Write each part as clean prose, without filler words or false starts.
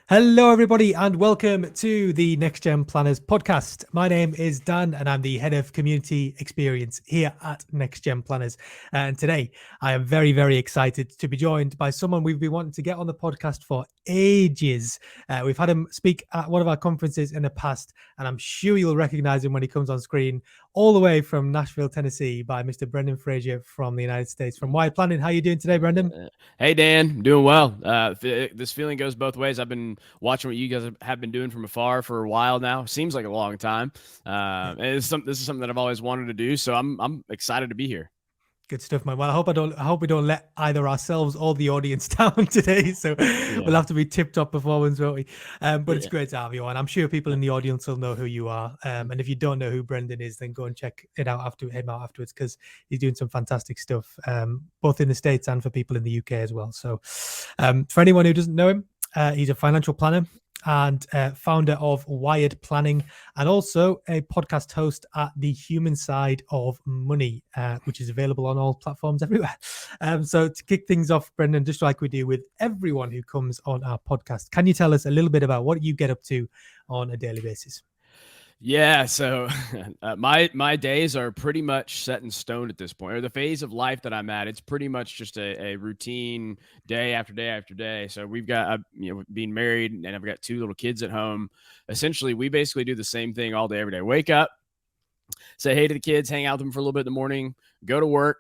Hello, everybody, and welcome to the NextGen Planners podcast. My name is Dan, and I'm the head of community experience here at NextGen Planners. And today, I am very, very excited to be joined by someone we've been wanting to get on the podcast for ages. We've had him speak at one of our conferences in the past, and I'm sure you'll recognize him when he comes on screen, all the way from Nashville, Tennessee, by Mr. Brendan Frazier from the United States. From Wired Planning, how are you doing today, Brendan? Hey, Dan, I'm doing well. This feeling goes both ways. I've been watching what you guys have been doing from afar for a while now. Seems like a long time. And this is something that I've always wanted to do. So I'm excited to be here. Good stuff, man. Well, I hope we don't let either ourselves or the audience down today. So we'll have to be tip-top performance, won't we? But it's great to have you on. I'm sure people in the audience will know who you are. And if you don't know who Brendan is, then go and check him out afterwards, because he's doing some fantastic stuff, both in the States and for people in the UK as well. So for anyone who doesn't know him, he's a financial planner and founder of Wired Planning, and also a podcast host at The Human Side of Money, which is available on all platforms everywhere. So to kick things off, Brendan, just like we do with everyone who comes on our podcast, can you tell us a little bit about what you get up to on a daily basis? Yeah, so my days are pretty much set in stone at this point, or the phase of life that I'm at. It's pretty much just a routine day after day after day. So we've got being married, and I've got two little kids at home. Essentially, we basically do the same thing all day every day. Wake up, say hey to the kids, hang out with them for a little bit in the morning, go to work,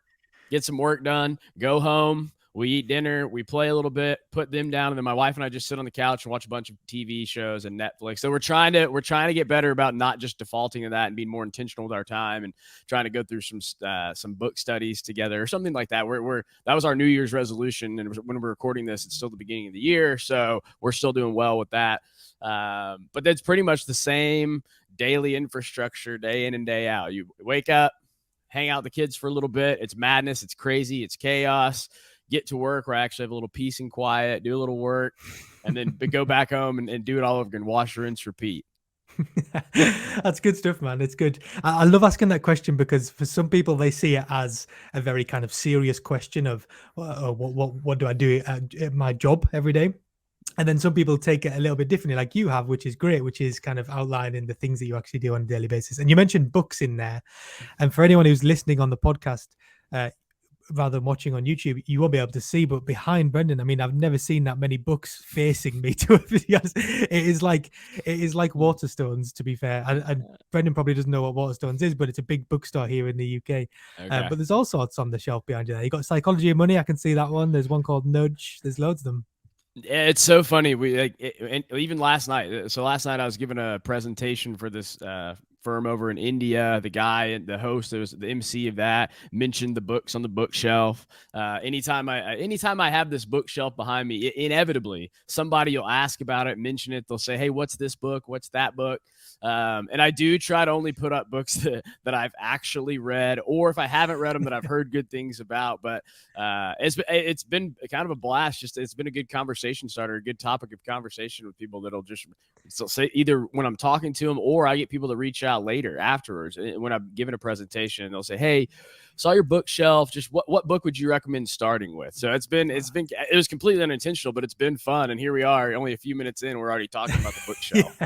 get some work done, go home. We eat dinner, we play a little bit, put them down, and then my wife and I just sit on the couch and watch a bunch of TV shows and Netflix. So we're trying to get better about not just defaulting to that and being more intentional with our time, and trying to go through some book studies together or something like that. That was our New Year's resolution, and when we're recording this, it's still the beginning of the year, so we're still doing well with that. But that's pretty much the same daily infrastructure, day in and day out. You wake up, hang out with the kids for a little bit. It's madness, it's crazy, it's chaos. Get to work where I actually have a little peace and quiet, do a little work, and then go back home and do it all over again. Wash, rinse, repeat. That's good stuff, man. It's good. I love asking that question, because for some people, they see it as a very kind of serious question of what do I do at my job every day? And then some people take it a little bit differently, like you have, which is great, which is kind of outlining the things that you actually do on a daily basis. And you mentioned books in there. And for anyone who's listening on the podcast, rather than watching on YouTube, you won't be able to see, but behind Brendan, I mean, I've never seen that many books facing me, to be honest. It is like Waterstones, to be fair. And Brendan probably doesn't know what Waterstones is, but it's a big bookstore here in the UK. Okay. But there's all sorts on the shelf behind you there. You got Psychology of Money, I can see that one. There's one called Nudge. There's loads of them. It's so funny. Even last night. So last night I was giving a presentation for this firm over in India. The guy, the host, was the MC of that, mentioned the books on the bookshelf. Anytime I have this bookshelf behind me, inevitably somebody will ask about it, mention it. They'll say, "Hey, what's this book? What's that book?" And I do try to only put up books that I've actually read, or if I haven't read them, that I've heard good things about. But it's been kind of a blast. It's been a good conversation starter, a good topic of conversation with people that'll just say, either when I'm talking to them, or I get people to reach out later afterwards when I'm giving a presentation, and they'll say, "Hey, saw your bookshelf. Just what book would you recommend starting with?" So it was completely unintentional, but it's been fun. And here we are, only a few minutes in, we're already talking about the bookshelf.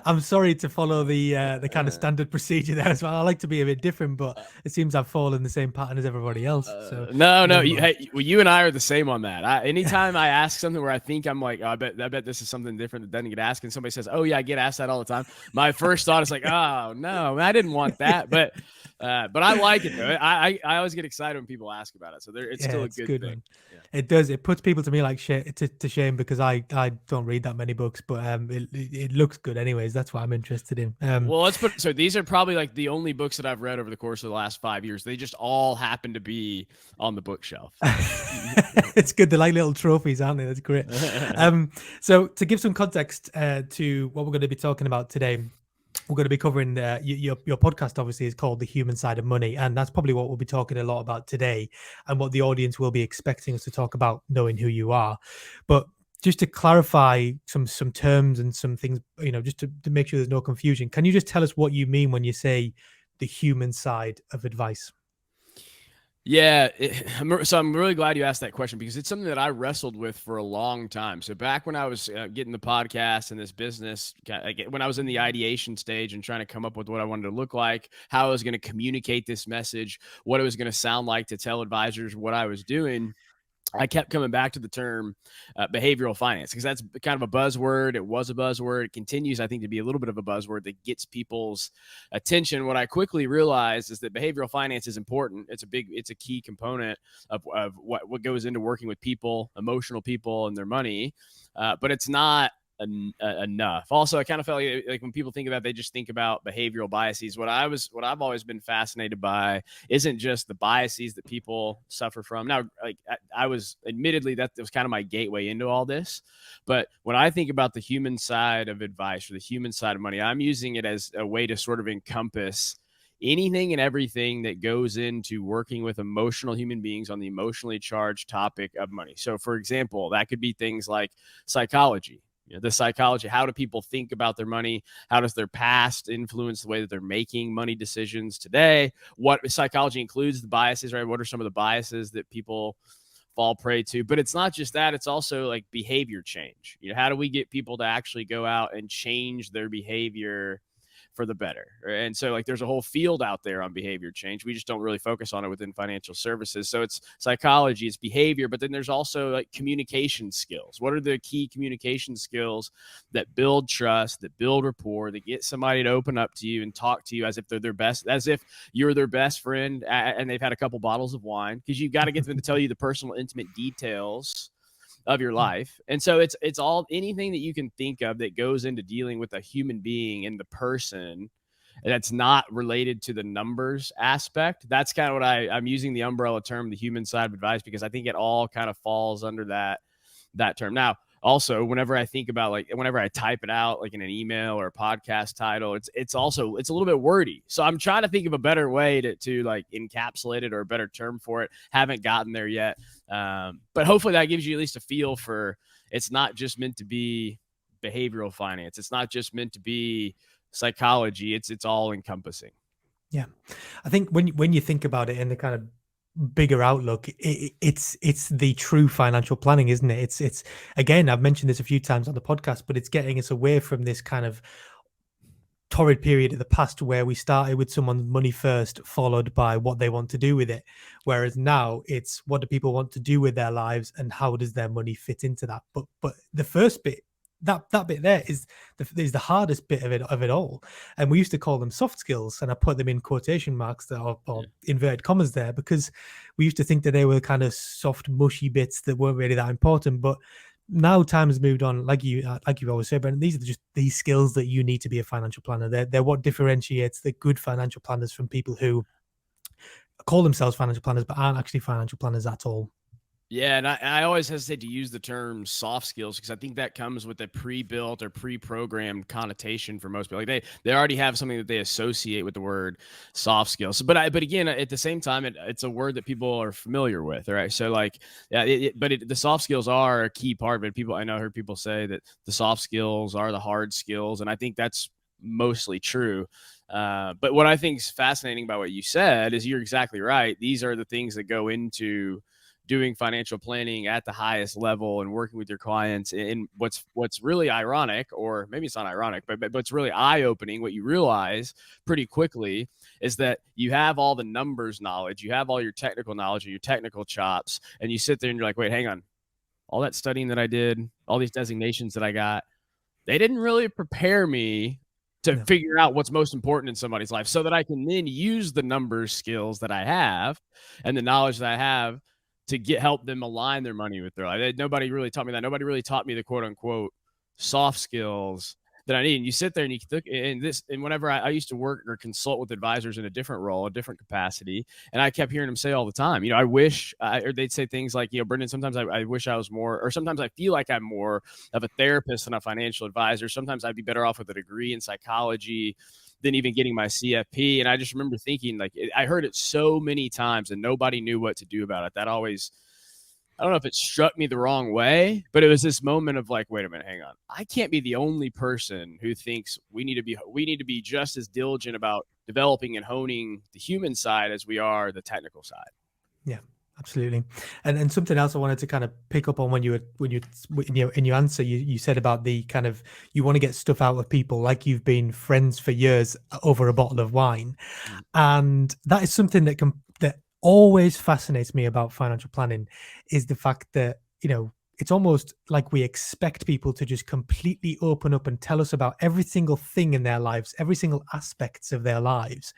I'm sorry to follow the kind of standard procedure there as well. I like to be a bit different, but it seems I've fallen the same pattern as everybody else. So no, you and I are the same on that. Anytime I ask something where I think I'm like, oh, I bet this is something different that doesn't get asked, and somebody says, "Oh yeah, I get asked that all the time," my first thought is like, "Oh no, I didn't want that." But I like it though. I always get excited when people ask about it. So it's still a good thing. Yeah. It does. It puts people to me like to shame, because I don't read that many books, but it looks good anyways. That's what I'm interested in. Well, so these are probably like the only books that I've read over the course of the last 5 years. They just all happen to be on the bookshelf. It's good. They're like little trophies, aren't they? That's great. So to give some context to what we're going to be talking about today, we're going to be covering your podcast. Obviously, is called The Human Side of Money, and that's probably what we'll be talking a lot about today, and what the audience will be expecting us to talk about, knowing who you are. But just to clarify some terms and some things, just to make sure there's no confusion, can you just tell us what you mean when you say the human side of advice? Yeah, so I'm really glad you asked that question because it's something that I wrestled with for a long time. So back when I was getting the podcast and this business, when I was in the ideation stage and trying to come up with what I wanted to look like, how I was going to communicate this message, what it was going to sound like to tell advisors what I was doing, I kept coming back to the term behavioral finance because that's kind of a buzzword. It was a buzzword. It continues, I think, to be a little bit of a buzzword that gets people's attention. What I quickly realized is that behavioral finance is important. It's a key component of what goes into working with people, emotional people, and their money. But it's not enough. Also, I kind of felt like when people think about, they just think about behavioral biases. What I've always been fascinated by isn't just the biases that people suffer from. Now, like I was admittedly that was kind of my gateway into all this, but when I think about the human side of advice or the human side of money, I'm using it as a way to sort of encompass anything and everything that goes into working with emotional human beings on the emotionally charged topic of money. So, for example, that could be things like psychology. The psychology, how do people think about their money? How does their past influence the way that they're making money decisions today? What psychology includes the biases, right? What are some of the biases that people fall prey to? But it's not just that, it's also like behavior change. How do we get people to actually go out and change their behavior for the better? And so like there's a whole field out there on behavior change. We just don't really focus on it within financial services. So it's psychology, it's behavior, but then there's also like communication skills. What are the key communication skills that build trust, that build rapport, that get somebody to open up to you and talk to you as if they're their best, as if you're their best friend and they've had a couple bottles of wine, because you've got to get them to tell you the personal, intimate details of your life. And so it's all anything that you can think of that goes into dealing with a human being and the person that's not related to the numbers aspect. That's kind of what I'm using the umbrella term, the human side of advice, because I think it all kind of falls under that term. Now, also, whenever I think about, like, whenever I type it out, like in an email or a podcast title, it's also, it's a little bit wordy. So I'm trying to think of a better way to like encapsulate it, or a better term for it. Haven't gotten there yet. But hopefully that gives you at least a feel for, it's not just meant to be behavioral finance. It's not just meant to be psychology. It's all encompassing. Yeah, I think when you think about it in the kind of bigger outlook, it's the true financial planning, isn't it? It's again, I've mentioned this a few times on the podcast, but it's getting us away from this kind of torrid period of the past where we started with someone's money first, followed by what they want to do with it. Whereas now it's what do people want to do with their lives and how does their money fit into that. But the first bit, that bit there is the hardest bit of it all. And we used to call them soft skills, and I put them in quotation marks or inverted commas there, because we used to think that they were kind of soft, mushy bits that weren't really that important. But now time has moved on, like you always say, Brendan, these are just these skills that you need to be a financial planner. They're what differentiates the good financial planners from people who call themselves financial planners but aren't actually financial planners at all. Yeah, and I always hesitate to use the term soft skills because I think that comes with a pre-built or pre-programmed connotation for most people. Like they already have something that they associate with the word soft skills. But again, at the same time, it's a word that people are familiar with. All right, so like yeah, the soft skills are a key part of it. I know I heard people say that the soft skills are the hard skills, and I think that's mostly true. But what I think is fascinating about what you said is you're exactly right. These are the things that go into doing financial planning at the highest level and working with your clients. And what's really ironic, or maybe it's not ironic, but what's really eye-opening, what you realize pretty quickly, is that you have all the numbers knowledge, you have all your technical knowledge and your technical chops, and you sit there and you're like, wait, hang on, all that studying that I did, all these designations that I got, they didn't really prepare me to No. figure out what's most important in somebody's life, so that I can then use the numbers skills that I have and the knowledge that I have to help them align their money with their life. Nobody really taught me that. Nobody really taught me the quote unquote soft skills that I need. And you sit there and you look and whenever I used to work or consult with advisors in a different role, a different capacity, and I kept hearing them say all the time, I wish, or they'd say things like, Brendan, sometimes I wish I was more, or sometimes I feel like I'm more of a therapist than a financial advisor. Sometimes I'd be better off with a degree in psychology than even getting my CFP. And I just remember thinking, like, I heard it so many times and nobody knew what to do about it. That always, I don't know if it struck me the wrong way, but it was this moment of like, wait a minute, hang on. I can't be the only person who thinks we need to be just as diligent about developing and honing the human side as we are the technical side. Yeah, absolutely. And something else I wanted to kind of pick up on when you in your answer, you said about the kind of, you want to get stuff out of people like you've been friends for years over a bottle of wine. Mm. And that is something that always fascinates me about financial planning, is the fact that, it's almost like we expect people to just completely open up and tell us about every single thing in their lives, every single aspects of their lives,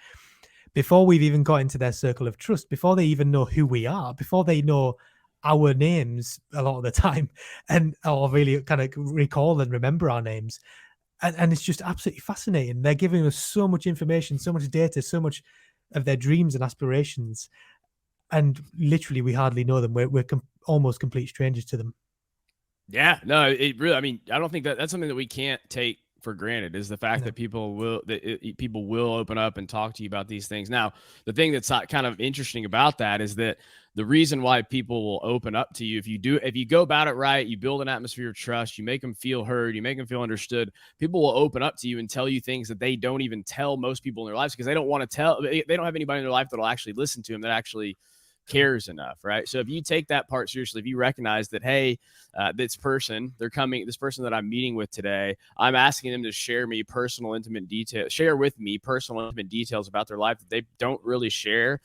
before we've even got into their circle of trust, before they even know who we are, before they know our names a lot of the time, and or really kind of recall and remember our names. And it's just absolutely fascinating. They're giving us so much information, so much data, so much of their dreams and aspirations, and literally we hardly know them. We're almost complete strangers to them. Yeah, no, it really. I mean, I don't think that that's something that we can't take for granted, is the fact No. that people will open up and talk to you about these things. Now, the thing that's kind of interesting about that is that the reason why people will open up to you, if you go about it right, you build an atmosphere of trust, you make them feel heard, you make them feel understood, people will open up to you and tell you things that they don't even tell most people in their lives, because they don't want to tell. They don't have anybody in their life that'll actually listen to them, that actually cares enough, right? So if you take that part seriously, if you recognize that, hey, this person that I'm meeting with today, I'm asking them to share with me personal intimate details about their life that they don't really share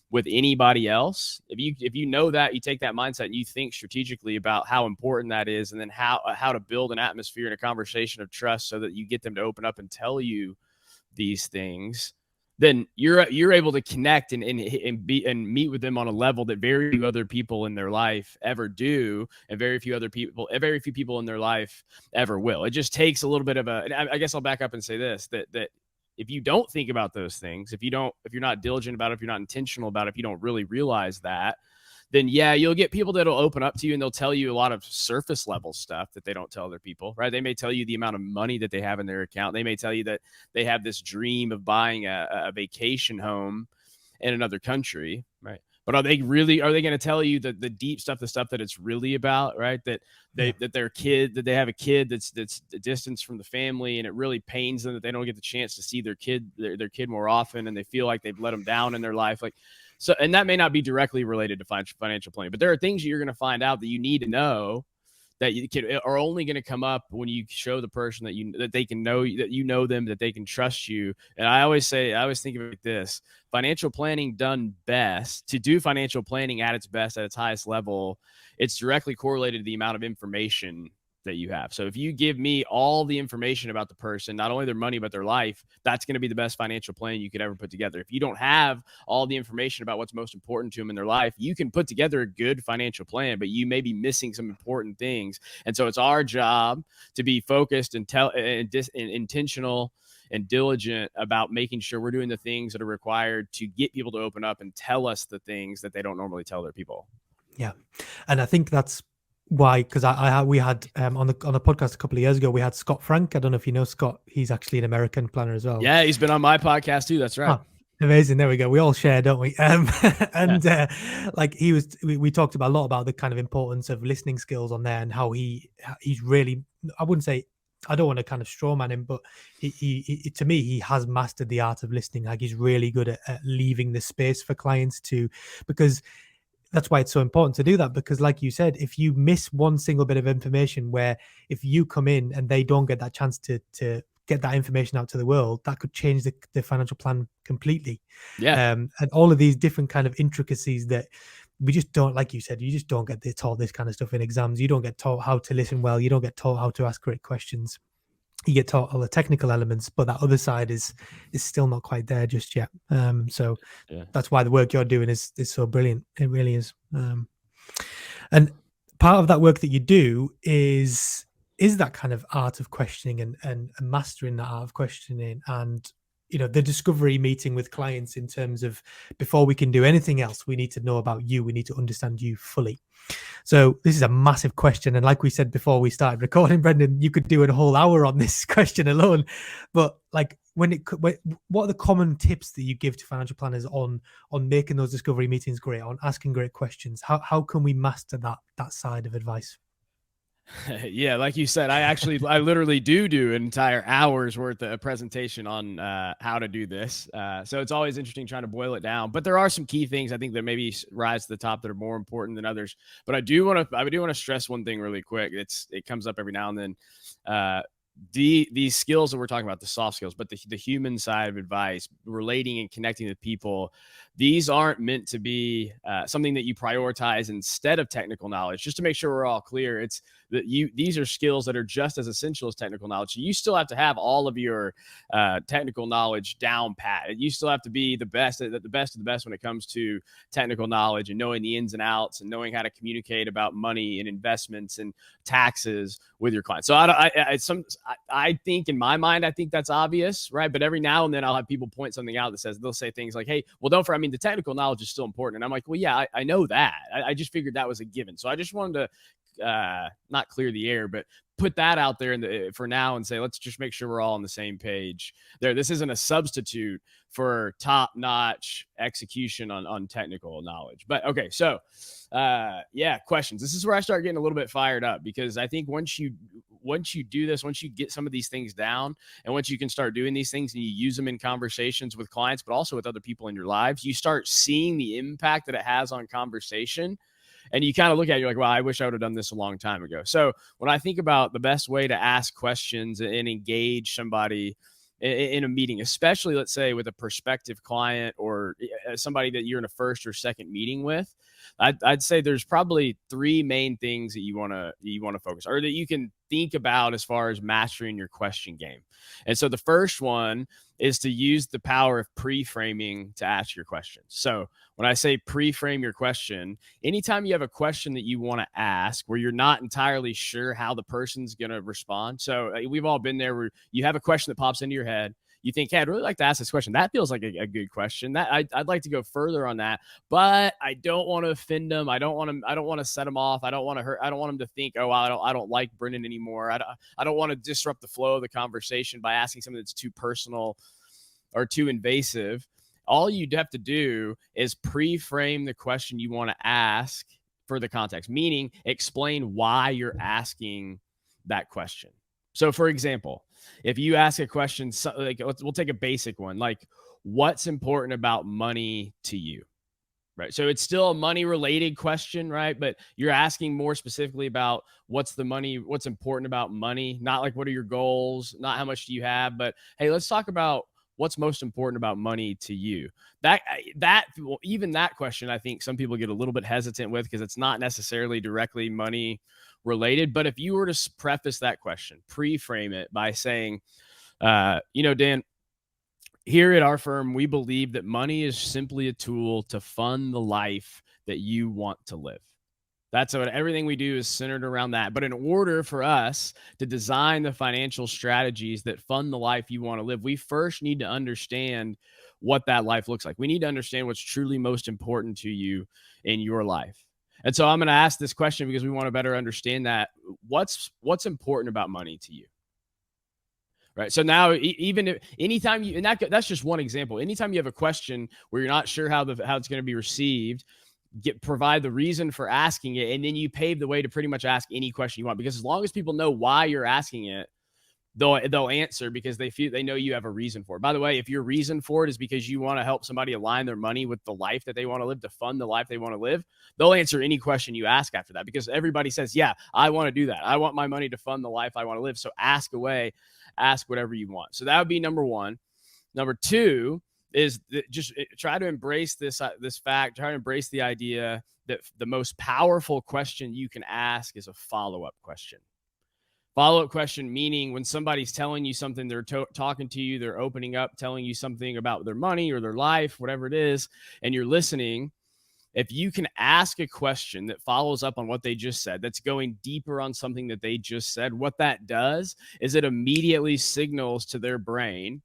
with anybody else. If you know that, you take that mindset and you think strategically about how important that is, and then how to build an atmosphere and a conversation of trust so that you get them to open up and tell you these things, then you're able to connect and meet with them on a level that very few other people in their life ever do, and very few people in their life ever will. It just takes a little bit of I guess I'll back up and say this, that if you don't think about those things, if you're not diligent about it, if you're not intentional about it, if you don't really realize that, then yeah, you'll get people that'll open up to you and they'll tell you a lot of surface level stuff that they don't tell other people, right? They may tell you the amount of money that they have in their account. They may tell you that they have this dream of buying a vacation home in another country, right? But are they going to tell you the deep stuff, the stuff that it's really about, right? That Yeah. they have a kid that's distance from the family, and it really pains them that they don't get the chance to see their kid more often, and they feel like they've let them down in their life. Like, so, and that may not be directly related to financial planning, but there are things you're going to find out that you need to know that are only going to come up when you show the person that they can know that you know them, that they can trust you. And I always think of it like this: financial planning done best, to do financial planning at its best, at its highest level, it's directly correlated to the amount of information that you have. So if you give me all the information about the person, not only their money, but their life, that's going to be the best financial plan you could ever put together. If you don't have all the information about what's most important to them in their life, you can put together a good financial plan, but you may be missing some important things. And so it's our job to be focused and intentional and diligent about making sure we're doing the things that are required to get people to open up and tell us the things that they don't normally tell their people. Yeah. And I think that's why, because we had on the podcast a couple of years ago, we had Scott Frank. I don't know if you know Scott. He's actually an American planner as well. Yeah, he's been on my podcast too. That's right. Oh, amazing. There we go. We all share, don't we? And like we talked about a lot about the kind of importance of listening skills on there, and how he's really, I wouldn't say, I don't want to kind of straw man him, but he to me, he has mastered the art of listening. Like, he's really good at leaving the space for clients to, because that's why it's so important to do that, because like you said, if you miss one single bit of information, where if you come in and they don't get that chance to get that information out to the world, that could change the financial plan completely. Yeah. And all of these different kind of intricacies that we just don't, like you said, you just don't get taught this kind of stuff in exams. You don't get taught how to listen well. You don't get taught how to ask great questions. You get taught all the technical elements, but that other side is still not quite there just yet. So Yeah. that's why the work you're doing is so brilliant. It really is. And part of that work that you do is that kind of art of questioning, and mastering that art of questioning, and the discovery meeting with clients, in terms of, before we can do anything else, we need to know about you. We need to understand you fully. So this is a massive question, and like we said before we started recording, Brendan, you could do a whole hour on this question alone. But like, what are the common tips that you give to financial planners on making those discovery meetings great, on asking great questions? How can we master that side of advice? Yeah, like you said, I literally do an entire hour's worth of presentation on how to do this. So it's always interesting trying to boil it down. But there are some key things I think that maybe rise to the top that are more important than others. But I do want to stress one thing really quick. It comes up every now and then. Uh, these skills that we're talking about, the soft skills, but the human side of advice, relating and connecting with people, these aren't meant to be something that you prioritize instead of technical knowledge. Just to make sure we're all clear, it's that these are skills that are just as essential as technical knowledge. So you still have to have all of your technical knowledge down pat. You still have to be the best of the best when it comes to technical knowledge and knowing the ins and outs and knowing how to communicate about money and investments and taxes with your clients. So I think in my mind, I think that's obvious, right? But every now and then I'll have people point something out that says, they'll say things like, hey, well, don't for, I mean, the technical knowledge is still important. And I'm like, well, yeah, I know that. I just figured that was a given. So I just wanted to not clear the air, but put that out there for now and say, let's just make sure we're all on the same page there. This isn't a substitute for top-notch execution on technical knowledge. But okay, so yeah, questions. This is where I start getting a little bit fired up, because I think once you do this, once you get some of these things down, and once you can start doing these things and you use them in conversations with clients, but also with other people in your lives, you start seeing the impact that it has on conversation. And you kind of look at it, you're like, well, I wish I would have done this a long time ago. So when I think about the best way to ask questions and engage somebody in a meeting, especially let's say with a prospective client or somebody that you're in a first or second meeting with, I'd say there's probably three main things that you want to focus, or that you can think about as far as mastering your question game. And so the first one is to use the power of pre-framing to ask your questions. So when I say pre-frame your question, anytime you have a question that you want to ask where you're not entirely sure how the person's going to respond. So we've all been there where you have a question that pops into your head. You think, hey, I'd really like to ask this question. That feels like a good question. That I'd like to go further on that, but I don't want to offend them. I don't want to set them off. I don't want to hurt. I don't want them to think, oh, I don't like Brendan anymore. I don't want to disrupt the flow of the conversation by asking something that's too personal or too invasive. All you'd have to do is pre-frame the question you want to ask for the context, meaning explain why you're asking that question. So for example, if you ask a question, like we'll take a basic one, like what's important about money to you, right? So it's still a money related question, right? But you're asking more specifically about what's important about money, not like what are your goals, not how much do you have, but hey, let's talk about what's most important about money to you. Even that question, I think some people get a little bit hesitant with because it's not necessarily directly money related. But if you were to preface that question, pre-frame it by saying, Dan, here at our firm, we believe that money is simply a tool to fund the life that you want to live. That's what everything we do is centered around that. But in order for us to design the financial strategies that fund the life you want to live, we first need to understand what that life looks like. We need to understand what's truly most important to you in your life. And so I'm going to ask this question because we want to better understand that. What's important about money to you? Right. So now, anytime you, and that's just one example. Anytime you have a question where you're not sure how it's going to be received, provide the reason for asking it, and then you pave the way to pretty much ask any question you want. Because as long as people know why you're asking it, they'll answer because they know you have a reason for it. By the way, if your reason for it is because you want to help somebody align their money with the life that they want to live, to fund the life they want to live, they'll answer any question you ask after that, because everybody says, yeah, I want to do that. I want my money to fund the life I want to live. So ask away, ask whatever you want. So that would be number one. Number two is just try to embrace this fact, try to embrace the idea that the most powerful question you can ask is a follow-up question. Follow-up question, meaning when somebody's telling you something, they're talking to you, they're opening up, telling you something about their money or their life, whatever it is, and you're listening. If you can ask a question that follows up on what they just said, that's going deeper on something that they just said, what that does is it immediately signals to their brain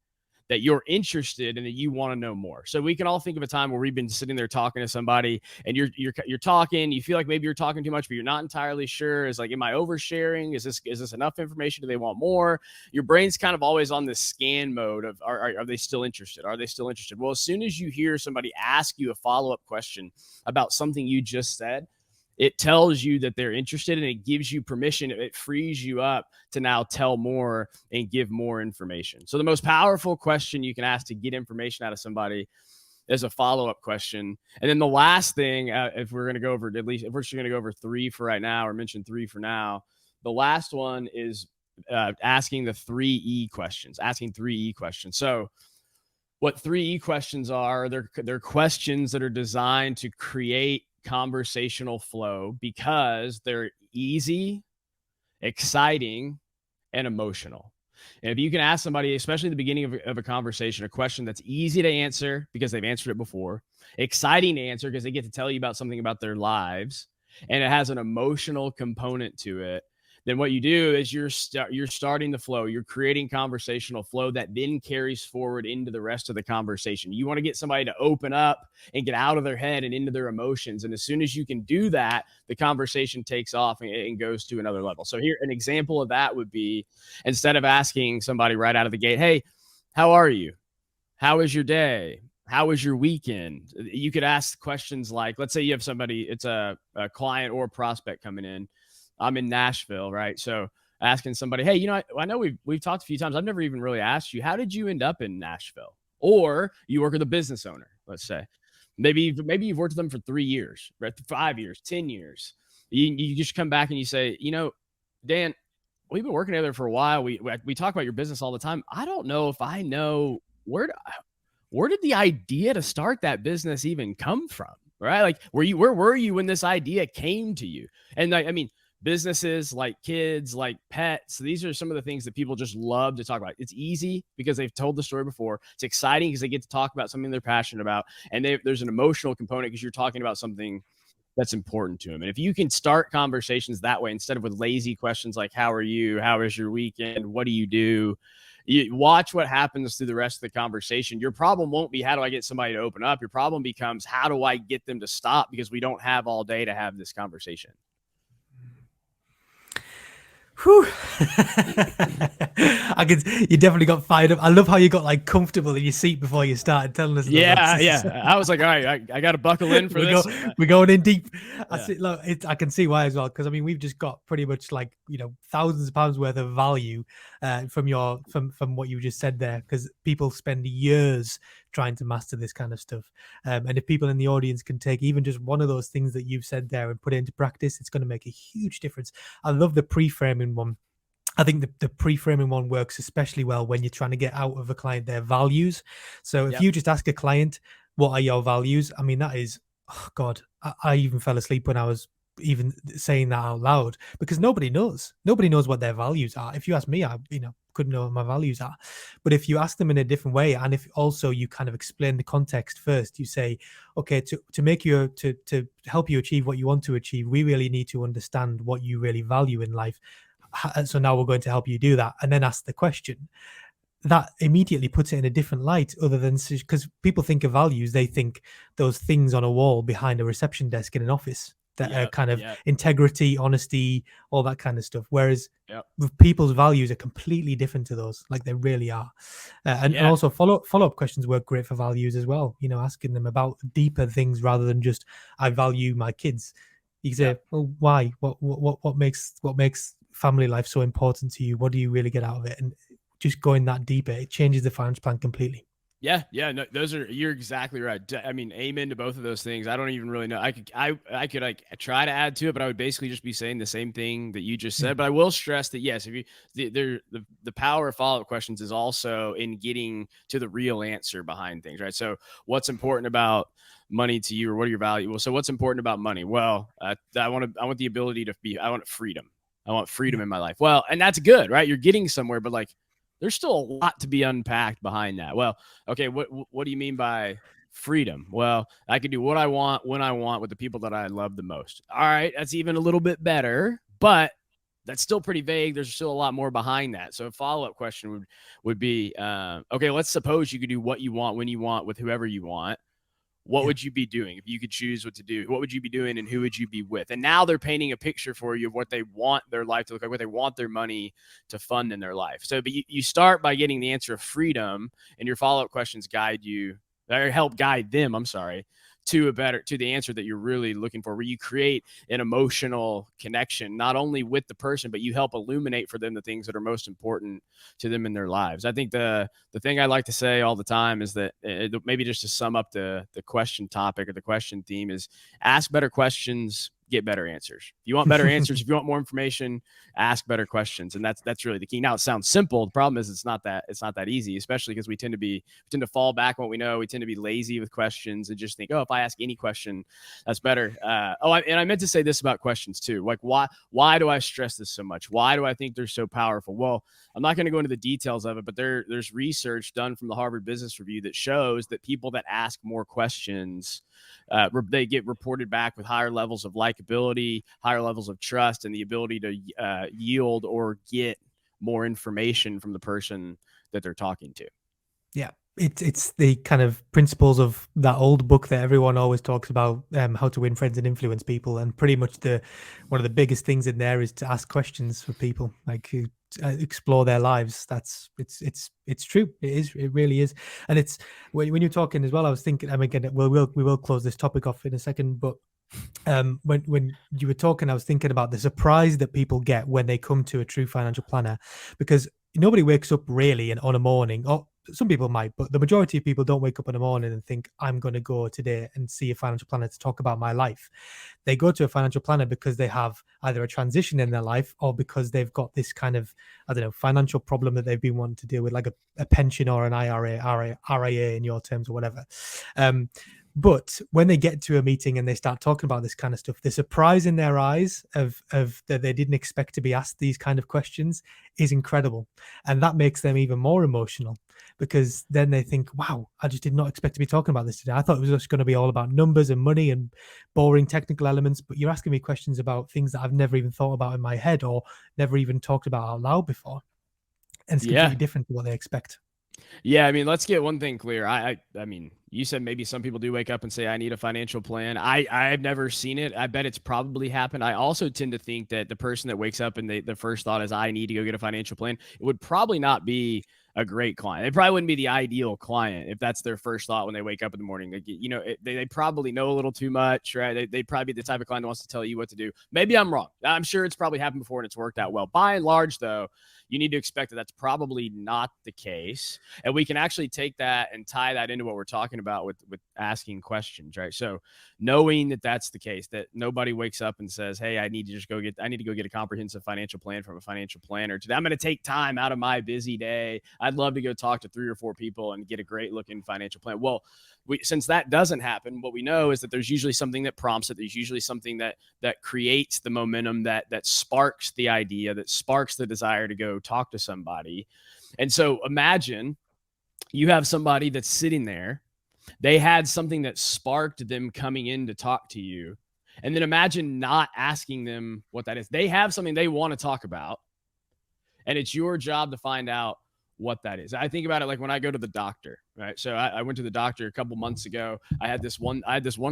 that you're interested and that you want to know more. So we can all think of a time where we've been sitting there talking to somebody and you're talking, you feel like maybe you're talking too much, but you're not entirely sure. Is like, am I oversharing? Is this enough information? Do they want more? Your brain's kind of always on this scan mode of, are they still interested? Are they still interested? Well, as soon as you hear somebody ask you a follow-up question about something you just said, it tells you that they're interested, and it gives you permission. It frees you up to now tell more and give more information. So the most powerful question you can ask to get information out of somebody is a follow-up question. And then the last thing, if we're going to go over, at least if we're just going to go over 3 for right now, or mention 3 for now, the last one is asking the 3E questions, asking 3E questions. So what 3E questions are, they're questions that are designed to create conversational flow because they're easy, exciting, and emotional. And if you can ask somebody, especially at the beginning of a conversation, a question that's easy to answer because they've answered it before, exciting to answer because they get to tell you about something about their lives, and it has an emotional component to it, then what you do is you're starting the flow. You're creating conversational flow that then carries forward into the rest of the conversation. You want to get somebody to open up and get out of their head and into their emotions. And as soon as you can do that, the conversation takes off and goes to another level. So here, an example of that would be, instead of asking somebody right out of the gate, hey, how are you? How was your day? How was your weekend? You could ask questions like, let's say you have somebody, it's a client or a prospect coming in. I'm in Nashville, right? So asking somebody, hey, I know we've talked a few times. I've never even really asked you, how did you end up in Nashville? Or you work with a business owner, let's say. Maybe you've worked with them for 3 years, right? 5 years, 10 years. You just come back and you say, Dan, we've been working together for a while. We talk about your business all the time. I don't know if I know where did the idea to start that business even come from, right? Like, where were you when this idea came to you? And I mean, businesses, like kids, like pets, these are some of the things that people just love to talk about. It's easy because they've told the story before. It's exciting because they get to talk about something they're passionate about. And there's an emotional component because you're talking about something that's important to them. And if you can start conversations that way, instead of with lazy questions like, how are you? How was your weekend? What do you do? You watch what happens through the rest of the conversation. Your problem won't be, how do I get somebody to open up? Your problem becomes, how do I get them to stop? Because we don't have all day to have this conversation. Whew. You definitely got fired up. I love how you got like comfortable in your seat before you started telling us. Yeah. I was like, all right, I got to buckle in for this. We're going in deep. I can see why as well, because I mean we've just got pretty much like thousands of pounds worth of value from what you just said there, because people spend years trying to master this kind of stuff. And if people in the audience can take even just one of those things that you've said there and put it into practice, it's going to make a huge difference. I love the pre-framing one. I think the pre-framing one works especially well when you're trying to get out of a client their values. So if you just ask a client, what are your values? I mean, that is, oh God, I even fell asleep when I was even saying that out loud, because nobody knows. Nobody knows what their values are. If you ask me, I couldn't know what my values are. But if you ask them in a different way, and if also you kind of explain the context first, you say, okay, to make you to help you achieve what you want to achieve, we really need to understand what you really value in life. So now we're going to help you do that, and then ask the question. That immediately puts it in a different light, other than, because people think of values, they think those things on a wall behind a reception desk in an office that are kind of integrity, honesty, all that kind of stuff. Whereas people's values are completely different to those, like they really are. And also follow-up questions work great for values as well. Asking them about deeper things rather than just, I value my kids. You can say, well, why? What makes family life so important to you? What do you really get out of it? And just going that deeper, it changes the finance plan completely. Yeah, no, you're exactly right. I mean, amen to both of those things. I don't even really know. I could like try to add to it, but I would basically just be saying the same thing that you just said. But I will stress that yes, if you the power of follow-up questions is also in getting to the real answer behind things, right? So what's important about money to you, or what are your values? Well, so what's important about money? Well, I want the ability to I want freedom. I want freedom in my life. Well, and that's good, right? You're getting somewhere, but like, there's still a lot to be unpacked behind that. Well, okay, what do you mean by freedom? Well, I can do what I want, when I want, with the people that I love the most. All right, that's even a little bit better, but that's still pretty vague. There's still a lot more behind that. So a follow-up question would be, okay, let's suppose you could do what you want, when you want, with whoever you want. What would you be doing if you could choose what to do? What would you be doing, and who would you be with? And now they're painting a picture for you of what they want their life to look like, what they want their money to fund in their life. So, but you start by getting the answer of freedom, and your follow-up questions guide you, or help guide them, to the answer that you're really looking for, where you create an emotional connection, not only with the person, but you help illuminate for them the things that are most important to them in their lives. I think the thing I like to say all the time is that maybe just to sum up the question topic or the question theme is ask better questions, get better answers. If you want better answers, if you want more information, ask better questions. And that's really the key. Now it sounds simple. The problem is it's not that easy, especially because we tend to fall back on what we know. We tend to be lazy with questions and just think, oh, if I ask any question, that's better. And I meant to say this about questions too. Like why do I stress this so much? Why do I think they're so powerful? Well, I'm not going to go into the details of it, but there's research done from the Harvard Business Review that shows that people that ask more questions, they get reported back with higher levels of likability, higher levels of trust, and the ability to yield or get more information from the person that they're talking to. Yeah, it's the kind of principles of that old book that everyone always talks about, How to Win Friends and Influence People, and pretty much one of the biggest things in there is to ask questions for people, like explore their lives. It's true. It really is. And it's when you're talking as well, I was thinking, I mean, again, we will close this topic off in a second, but when you were talking, I was thinking about the surprise that people get when they come to a true financial planner, because nobody wakes up really on a morning, or some people might, but the majority of people don't wake up in the morning and think, I'm going to go today and see a financial planner to talk about my life. They go to a financial planner because they have either a transition in their life, or because they've got this kind of, I don't know, financial problem that they've been wanting to deal with, like a pension or an RIA in your terms, or whatever. But when they get to a meeting and they start talking about this kind of stuff, the surprise in their eyes of that they didn't expect to be asked these kind of questions is incredible. And that makes them even more emotional, because then they think, wow, I just did not expect to be talking about this today. I thought it was just going to be all about numbers and money and boring technical elements, but you're asking me questions about things that I've never even thought about in my head, or never even talked about out loud before. And it's completely different to what they expect. Yeah, I mean, let's get one thing clear. I mean, you said maybe some people do wake up and say, I need a financial plan. I've never seen it. I bet it's probably happened. I also tend to think that the person that wakes up and the first thought is, I need to go get a financial plan, it would probably not be a great client. They probably wouldn't be the ideal client if that's their first thought when they wake up in the morning. Like, you know, they probably know a little too much, right? They'd probably be the type of client that wants to tell you what to do. Maybe I'm wrong. I'm sure it's probably happened before and it's worked out well. By and large, though, you need to expect that that's probably not the case. And we can actually take that and tie that into what we're talking about with asking questions, right? So knowing that that's the case, that nobody wakes up and says, hey, I need to go get a comprehensive financial plan from a financial planner today. I'm going to take time out of my busy day. I'd love to go talk to 3 or 4 people and get a great looking financial plan. Well, since that doesn't happen, what we know is that there's usually something that prompts it. There's usually something that creates the momentum, that sparks the idea, that sparks the desire to go talk to somebody. And so imagine you have somebody that's sitting there. They had something that sparked them coming in to talk to you. And then imagine not asking them what that is. They have something they want to talk about, and it's your job to find out what that is. I think about it like when I go to the doctor, right? So I went to the doctor a couple months ago. I had this one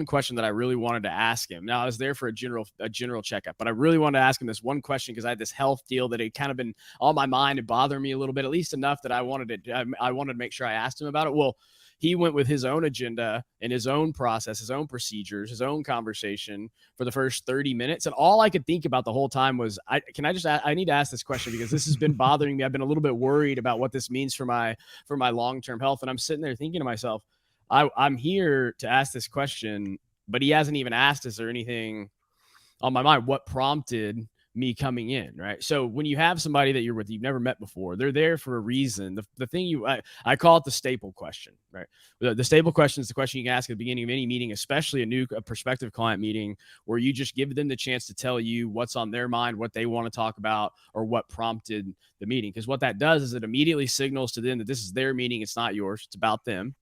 question that I really wanted to ask him. Now I was there for a general checkup, but I really wanted to ask him this one question because I had this health deal that had kind of been on my mind and bothering me a little bit, at least enough that I wanted to make sure I asked him about it. Well, he went with his own agenda and his own process, his own procedures, his own conversation for the first 30 minutes. And all I could think about the whole time was, I need to ask this question because this has been bothering me. I've been a little bit worried about what this means for my long-term health. And I'm sitting there thinking to myself, I'm here to ask this question, but he hasn't even asked us or anything on my mind. What prompted me coming in, right? So when you have somebody that you're with, you've never met before, they're there for a reason. The thing I call it the staple question, right? The staple question is the question you can ask at the beginning of any meeting, especially a prospective client meeting, where you just give them the chance to tell you what's on their mind, what they want to talk about, or what prompted the meeting. Because what that does is it immediately signals to them that this is their meeting. It's not yours. It's about them.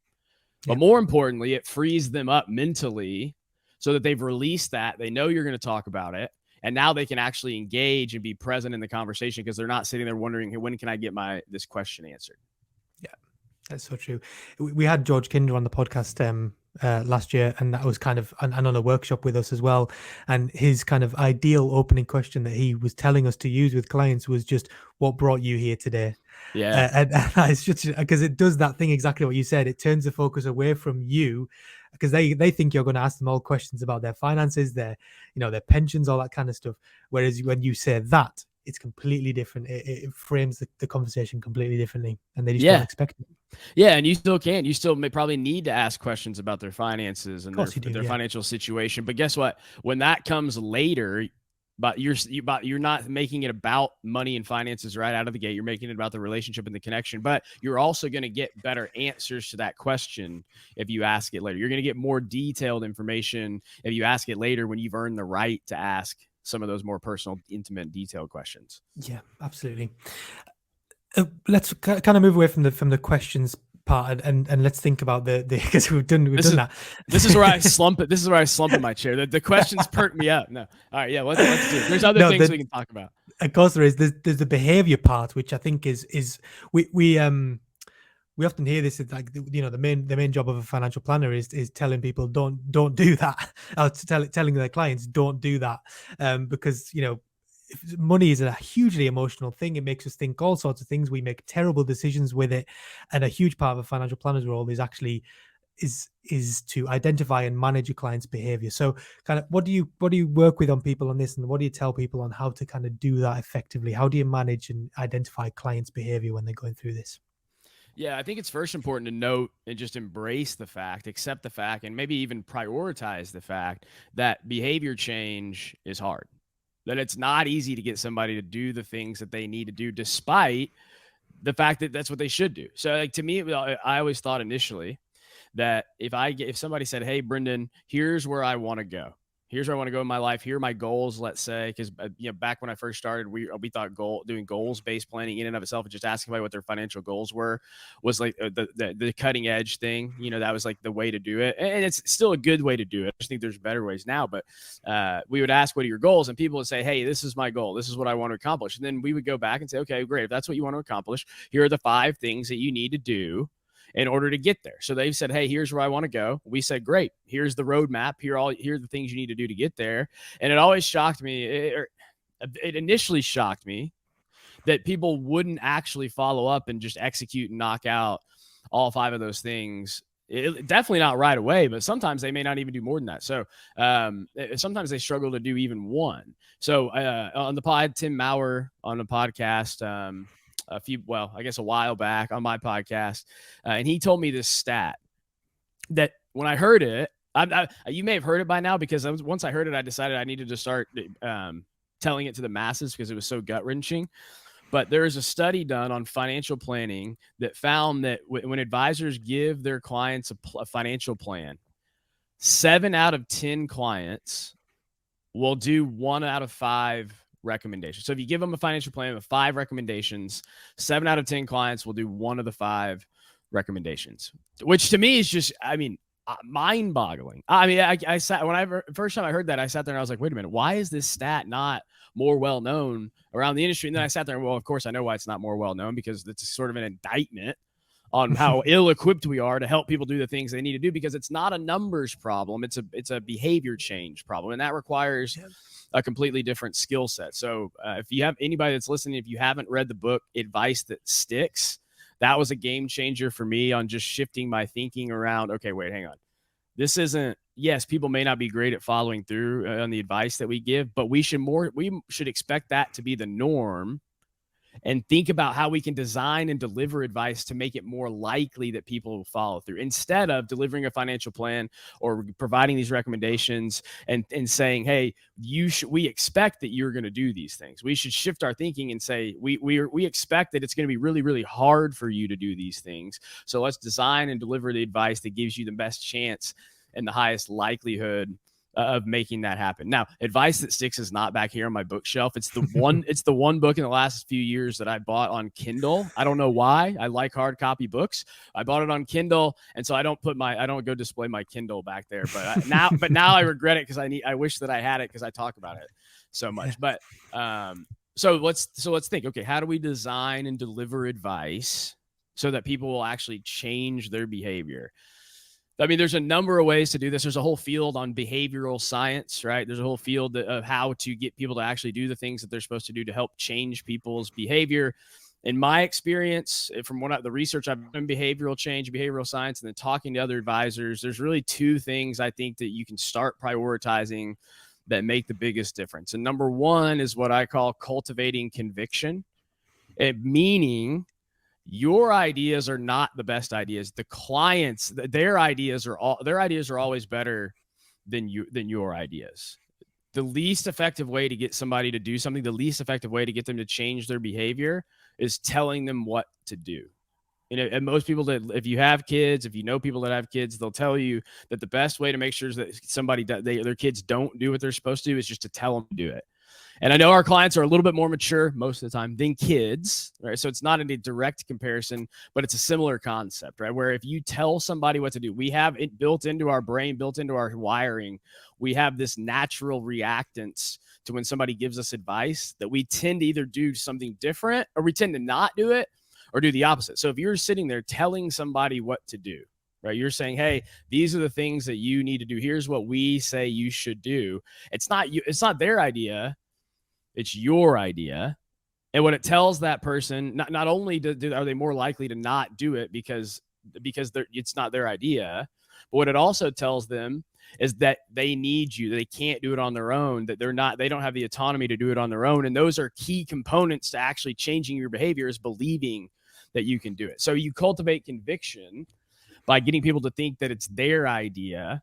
But more importantly, it frees them up mentally so that they've released that. They know you're going to talk about it. And now they can actually engage and be present in the conversation because they're not sitting there wondering, hey, when can I get this question answered? Yeah, that's so true. We had George Kinder on the podcast last year, and that was kind of and on a workshop with us as well. And his kind of ideal opening question that he was telling us to use with clients was just, what brought you here today? Yeah. And it's just because it does that thing exactly what you said. It turns the focus away from you because they think you're going to ask them all questions about their finances, their their pensions, all that kind of stuff. Whereas when you say that, it's completely different. It frames the conversation completely differently, and they just don't expect it. Yeah, and you still can. You still may probably need to ask questions about their finances and their Yeah. financial situation. But guess what? When that comes later, but you're not making it about money and finances right out of the gate. You're making it about the relationship and the connection. But you're also going to get better answers to that question if you ask it later. You're going to get more detailed information if you ask it later when you've earned the right to ask some of those more personal, intimate, detailed questions. Yeah, absolutely. Let's kind of move away from the questions part and let's think about the because we've done that. This is where I slump it. This is where I slump in my chair. The questions perk me up. No, all right, yeah. Let's do it. There's other things we can talk about. Of course, there is. There's the behavior part, which I think is we often hear this. It's like the main job of a financial planner is telling people don't do that, or telling their clients don't do that, because money is a hugely emotional thing. It makes us think all sorts of things. We make terrible decisions with it, and a huge part of a financial planner's role is actually is to identify and manage a client's behavior. So kind of what do you work with on people on this, and what do you tell people on how to kind of do that effectively? How do you manage and identify clients' behavior when they're going through this? Yeah, I think it's first important to note and just embrace the fact, accept the fact, and maybe even prioritize the fact that behavior change is hard. That it's not easy to get somebody to do the things that they need to do, despite the fact that that's what they should do. So, like, to me, I always thought initially that if somebody said, "Hey, Brendan, here's where I want to go. Here's where I want to go in my life. Here are my goals." Let's say, because back when I first started, we thought doing goals based planning in and of itself, and just asking somebody what their financial goals were, was like the cutting edge thing. That was like the way to do it, and it's still a good way to do it. I just think there's better ways now. But we would ask, "What are your goals?" And people would say, "Hey, this is my goal. This is what I want to accomplish." And then we would go back and say, "Okay, great. If that's what you want to accomplish, here are the 5 things that you need to do in order to get there." So they said, "Hey, here's where I want to go." We said, "Great. Here's the roadmap. Here are the things you need to do to get there." And it always shocked me. It initially shocked me that people wouldn't actually follow up and just execute and knock out all 5 of those things. Definitely not right away, but sometimes they may not even do more than that. So sometimes they struggle to do even one. So on the pod, Tim Maurer on the podcast, a while back on my podcast, and he told me this stat that when I heard it, you may have heard it by now, because once I heard it, I decided I needed to start telling it to the masses because it was so gut wrenching. But there is a study done on financial planning that found that when advisors give their clients a financial plan, 7 out of 10 clients will do 1 out of 5 recommendations. So if you give them a financial plan with 5 recommendations, 7 out of 10 clients will do 1 of the 5 recommendations, which to me is just, mind boggling. I sat, first time I heard that, I sat there and I was like, wait a minute, why is this stat not more well known around the industry? And then I sat there and, well, of course I know why it's not more well known, because it's sort of an indictment on how ill-equipped we are to help people do the things they need to do, because it's not a numbers problem. It's a behavior change problem. And that requires a completely different skill set. So if you have anybody that's listening, if you haven't read the book, Advice That Sticks, that was a game changer for me on just shifting my thinking around, okay, wait, hang on. This isn't, yes, people may not be great at following through on the advice that we give, but we should expect that to be the norm, and think about how we can design and deliver advice to make it more likely that people will follow through, instead of delivering a financial plan or providing these recommendations and saying, hey, we expect that you're going to do these things. We should shift our thinking and say, we expect that it's going to be really, really hard for you to do these things. So let's design and deliver the advice that gives you the best chance and the highest likelihood of making that happen. Now, Advice That Sticks is not back here on my bookshelf. It's the one book in the last few years that I bought on Kindle. I don't know why. I like hard copy books. I bought it on Kindle, and so I don't go display my Kindle back there. But now I regret it, because I wish that I had it, because I talk about it so much. But so let's think. Okay, how do we design and deliver advice so that people will actually change their behavior? There's a number of ways to do this. There's a whole field on behavioral science, right? There's a whole field of how to get people to actually do the things that they're supposed to do to help change people's behavior. in my experience, from the research I've done in behavioral change, behavioral science, and then talking to other advisors, there's really two things I think that you can start prioritizing that make the biggest difference. And number one is what I call cultivating conviction, meaning your ideas are not the best ideas. The clients, their ideas are always better than your ideas. The least effective way to get somebody to do something, the least effective way to get them to change their behavior is telling them what to do. And most people that, if you have kids, if you know people that have kids, they'll tell you that the best way to make sure that their kids don't do what they're supposed to do is just to tell them to do it. And I know our clients are a little bit more mature most of the time than kids, right? So it's not a direct comparison, but it's a similar concept, right? Where if you tell somebody what to do, we have it built into our brain, built into our wiring. We have this natural reactance to when somebody gives us advice that we tend to either do something different or we tend to not do it or do the opposite. So if you're sitting there telling somebody what to do, right? You're saying, hey, these are the things that you need to do. Here's what we say you should do. It's not their idea. It's your idea. And what it tells that person, not only are they more likely to not do it because it's not their idea, but what it also tells them is that they need you, that they can't do it on their own, that they don't have the autonomy to do it on their own. And those are key components to actually changing your behavior, is believing that you can do it. So you cultivate conviction by getting people to think that it's their idea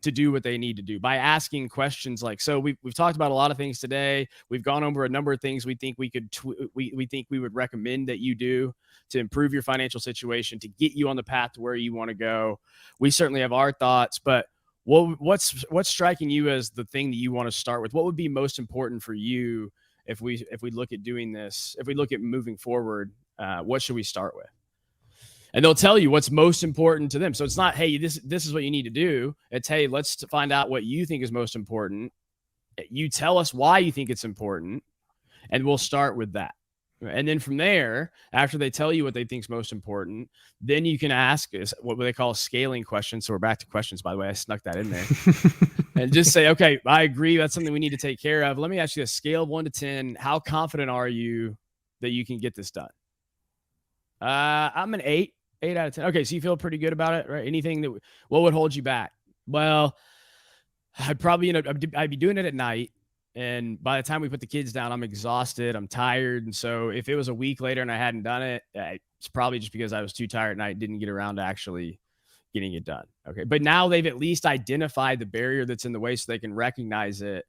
to do what they need to do, by asking questions like, so we've talked about a lot of things today. We've gone over a number of things we think we would recommend that you do to improve your financial situation, to get you on the path to where you want to go. We certainly have our thoughts, but what's striking you as the thing that you want to start with? What would be most important for you if we look at doing this, if we look at moving forward? What should we start with? And they'll tell you what's most important to them. So it's not, hey, this is what you need to do. It's, hey, let's find out what you think is most important. You tell us why you think it's important, and we'll start with that. And then from there, after they tell you what they think is most important, then you can ask us what they call a scaling question. So we're back to questions, by the way. I snuck that in there. And just say, okay, I agree. That's something we need to take care of. Let me ask you a scale of 1 to 10. How confident are you that you can get this done? I'm an 8 out of 10. Okay. So you feel pretty good about it, right? What would hold you back? Well, I'd probably, I'd be doing it at night. And by the time we put the kids down, I'm exhausted. I'm tired. And so if it was a week later and I hadn't done it, it's probably just because I was too tired and I didn't get around to actually getting it done. Okay. But now they've at least identified the barrier that's in the way so they can recognize it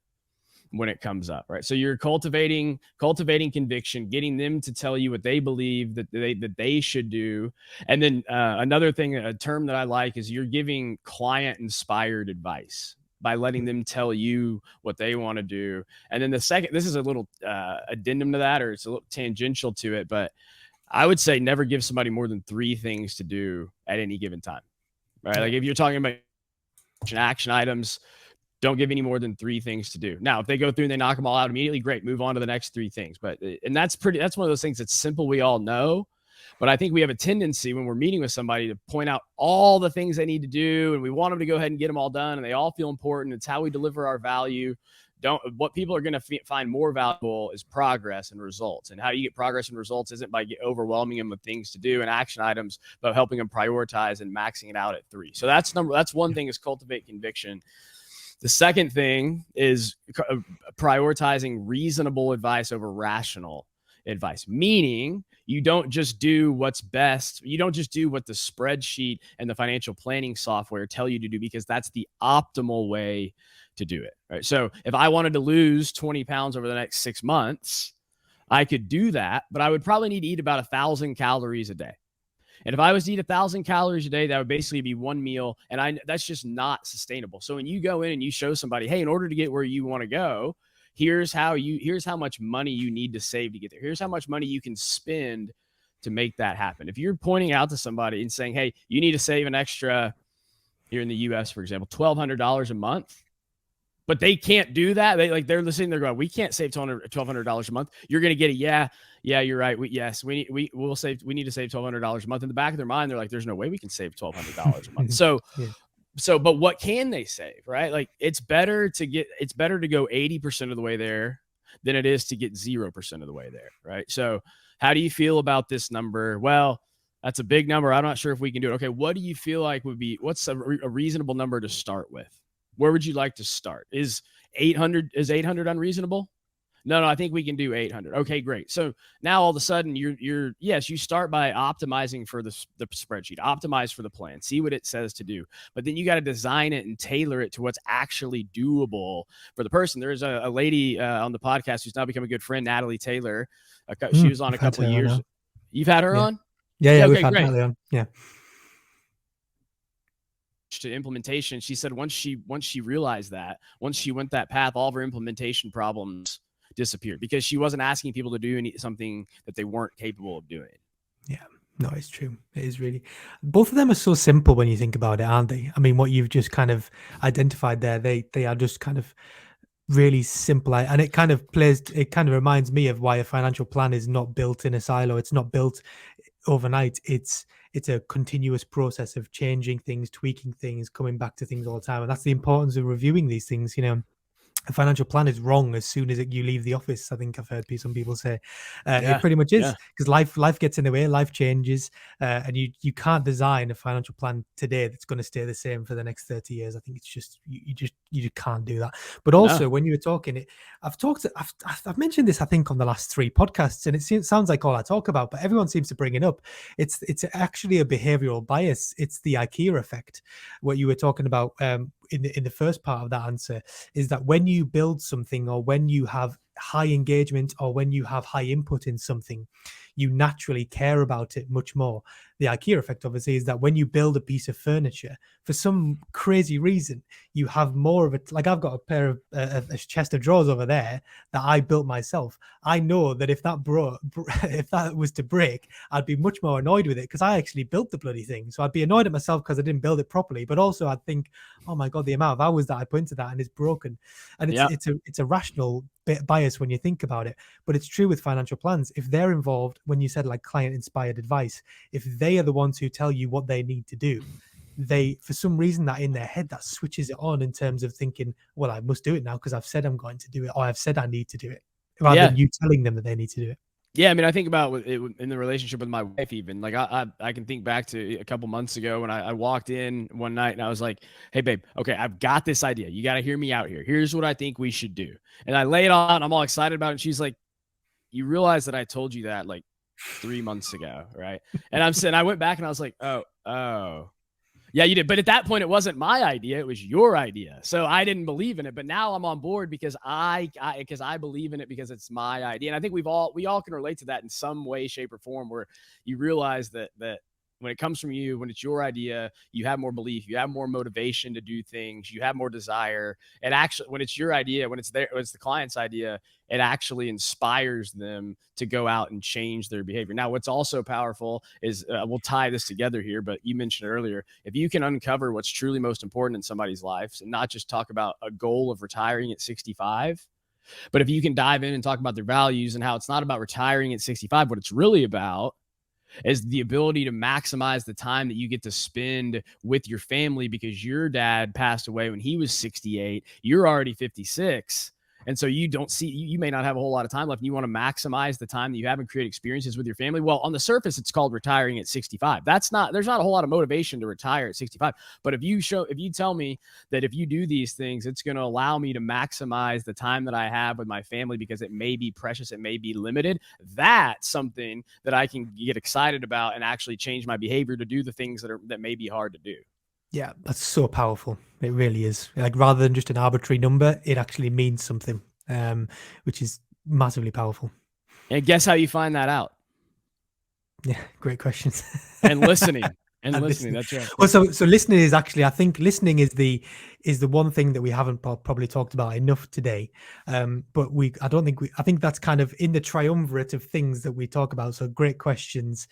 when it comes up, right? So you're cultivating conviction, getting them to tell you what they believe that they should do. And then another thing, a term that I like, is you're giving client-inspired advice by letting them tell you what they want to do. And then the second, this is a little addendum to that, or it's a little tangential to it, but I would say never give somebody more than 3 things to do at any given time, right? Like if you're talking about action items, don't give any more than 3 things to do. Now, if they go through and they knock them all out immediately, great, move on to the next 3 things. And that's one of those things that's simple. We all know, but I think we have a tendency when we're meeting with somebody to point out all the things they need to do. And we want them to go ahead and get them all done. And they all feel important. It's how we deliver our value. What people are going to find more valuable is progress and results. And how you get progress and results isn't by overwhelming them with things to do and action items, but helping them prioritize and maxing it out at 3. So that's one thing, is cultivate conviction. The second thing is prioritizing reasonable advice over rational advice, meaning you don't just do what's best. You don't just do what the spreadsheet and the financial planning software tell you to do, because that's the optimal way to do it. Right? So if I wanted to lose 20 pounds over the next 6 months, I could do that, but I would probably need to eat about 1,000 calories a day. And if I was to eat 1,000 calories a day, that would basically be 1 meal. And that's just not sustainable. So when you go in and you show somebody, hey, in order to get where you want to go, here's how much money you need to save to get there. Here's how much money you can spend to make that happen. If you're pointing out to somebody and saying, hey, you need to save an extra, here in the US, for example, $1,200 a month, but they can't do that. They're listening. They're going, we can't save $1,200 a month. You're going to get it. Yeah, you're right. We need to save $1,200 a month. In the back of their mind, they're like, there's no way we can save $1,200 a month. So, but what can they save, right? Like it's better to go 80% of the way there than it is to get 0% of the way there, right? So how do you feel about this number? Well, that's a big number. I'm not sure if we can do it. Okay, what do you feel like would be, what's a reasonable number to start with? Where would you like to start? Is 800 unreasonable? No, I think we can do 800. Okay, great. So now all of a sudden you're yes, you start by optimizing for the spreadsheet, optimize for the plan, see what it says to do. But then you got to design it and tailor it to what's actually doable for the person. There's a lady on the podcast who's now become a good friend, Natalie Taylor. She was on a couple of years. You've had her on? Yeah, okay, we've had great. Natalie on. Yeah. To implementation, she said once she realized that, once she went that path, all of her implementation problems disappeared because she wasn't asking people to do something that they weren't capable of doing. Yeah, no, it's true. It is really. Both of them are so simple when you think about it, aren't they? I mean, what you've just kind of identified there, they are just kind of really simple, and it kind of reminds me of why a financial plan is not built in a silo. It's not built overnight. It's a continuous process of changing things, tweaking things, coming back to things all the time, and that's the importance of reviewing these things. A financial plan is wrong as soon as you leave the office. I think I've heard some people say it pretty much is, because life gets in the way, life changes, and you can't design a financial plan today that's going to stay the same for the next 30 years. I think it's just you just can't do that. But also when you were talking, I've mentioned this I think on the last 3 podcasts, and it sounds like all I talk about, but everyone seems to bring it up. It's actually a behavioral bias. It's the IKEA effect. What you were talking about in the first part of that answer is that when you build something, or when you have high engagement, or when you have high input in something, you naturally care about it much more. The IKEA effect obviously is that when you build a piece of furniture, for some crazy reason, you have more of it. Like I've got a pair of a chest of drawers over there that I built myself. I know that if that if that was to break, I'd be much more annoyed with it because I actually built the bloody thing. So I'd be annoyed at myself because I didn't build it properly, but also I'd think, oh my God, the amount of hours that I put into that and it's broken. And it's a rational bias when you think about it, but it's true with financial plans. If they're involved, when you said like client inspired advice, if they are the ones who tell you what they need to do, they, for some reason, that in their head, that switches it on in terms of thinking, well, I must do it now because I've said I'm going to do it, or I've said I need to do it, rather than you telling them that they need to do it. Yeah, I mean, I think about it in the relationship with my wife. Even like I can think back to a couple months ago when I walked in one night and I was like, "Hey, babe, okay, I've got this idea. You got to hear me out here. Here's what I think we should do." And I lay it on. I'm all excited about it. And she's like, "You realize that I told you that like 3 months ago, right?" And I went back and I was like, "Oh, yeah, you did." But at that point, it wasn't my idea; it was your idea. So I didn't believe in it. But now I'm on board because I believe in it because it's my idea. And I think we all can relate to that in some way, shape, or form, where you realize that when it comes from you, when it's your idea, you have more belief, you have more motivation to do things, you have more desire. And actually, when it's your idea, when it's the client's idea, it actually inspires them to go out and change their behavior. Now, what's also powerful is we'll tie this together here, but you mentioned earlier, if you can uncover what's truly most important in somebody's lives and not just talk about a goal of retiring at 65, but if you can dive in and talk about their values and how it's not about retiring at 65, what it's really about is the ability to maximize the time that you get to spend with your family, because your dad passed away when he was 68. You're already 56. And so you may not have a whole lot of time left, and you want to maximize the time that you have and create experiences with your family. Well, on the surface, it's called retiring at 65. There's not a whole lot of motivation to retire at 65. But if you tell me that if you do these things, it's going to allow me to maximize the time that I have with my family because it may be precious, it may be limited, that's something that I can get excited about and actually change my behavior to do the things that may be hard to do. Yeah, that's so powerful. It really is. Like, rather than just an arbitrary number, it actually means something, which is massively powerful. And guess how you find that out? Yeah, great questions. And listening. And listening. That's right. Well, so listening is actually, I think listening is the one thing that we haven't probably talked about enough today. But I think that's kind of in the triumvirate of things that we talk about. So great questions,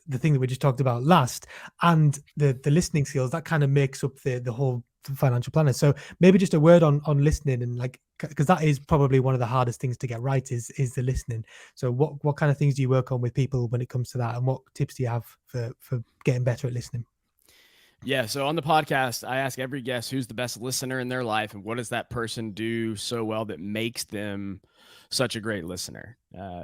the thing that we just talked about last, and the listening skills, that kind of makes up the whole financial planner. So maybe just a word on listening, and like, because that is probably one of the hardest things to get right is the listening. So what kind of things do you work on with people when it comes to that, and what tips do you have for getting better at listening? Yeah. So on the podcast, I ask every guest who's the best listener in their life and what does that person do so well that makes them such a great listener.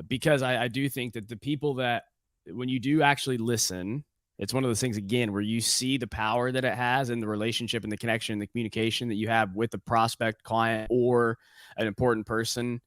Because I do think that the people that, when you do actually listen, it's one of those things, again, where you see the power that it has in the relationship and the connection and the communication that you have with the prospect, client, or an important person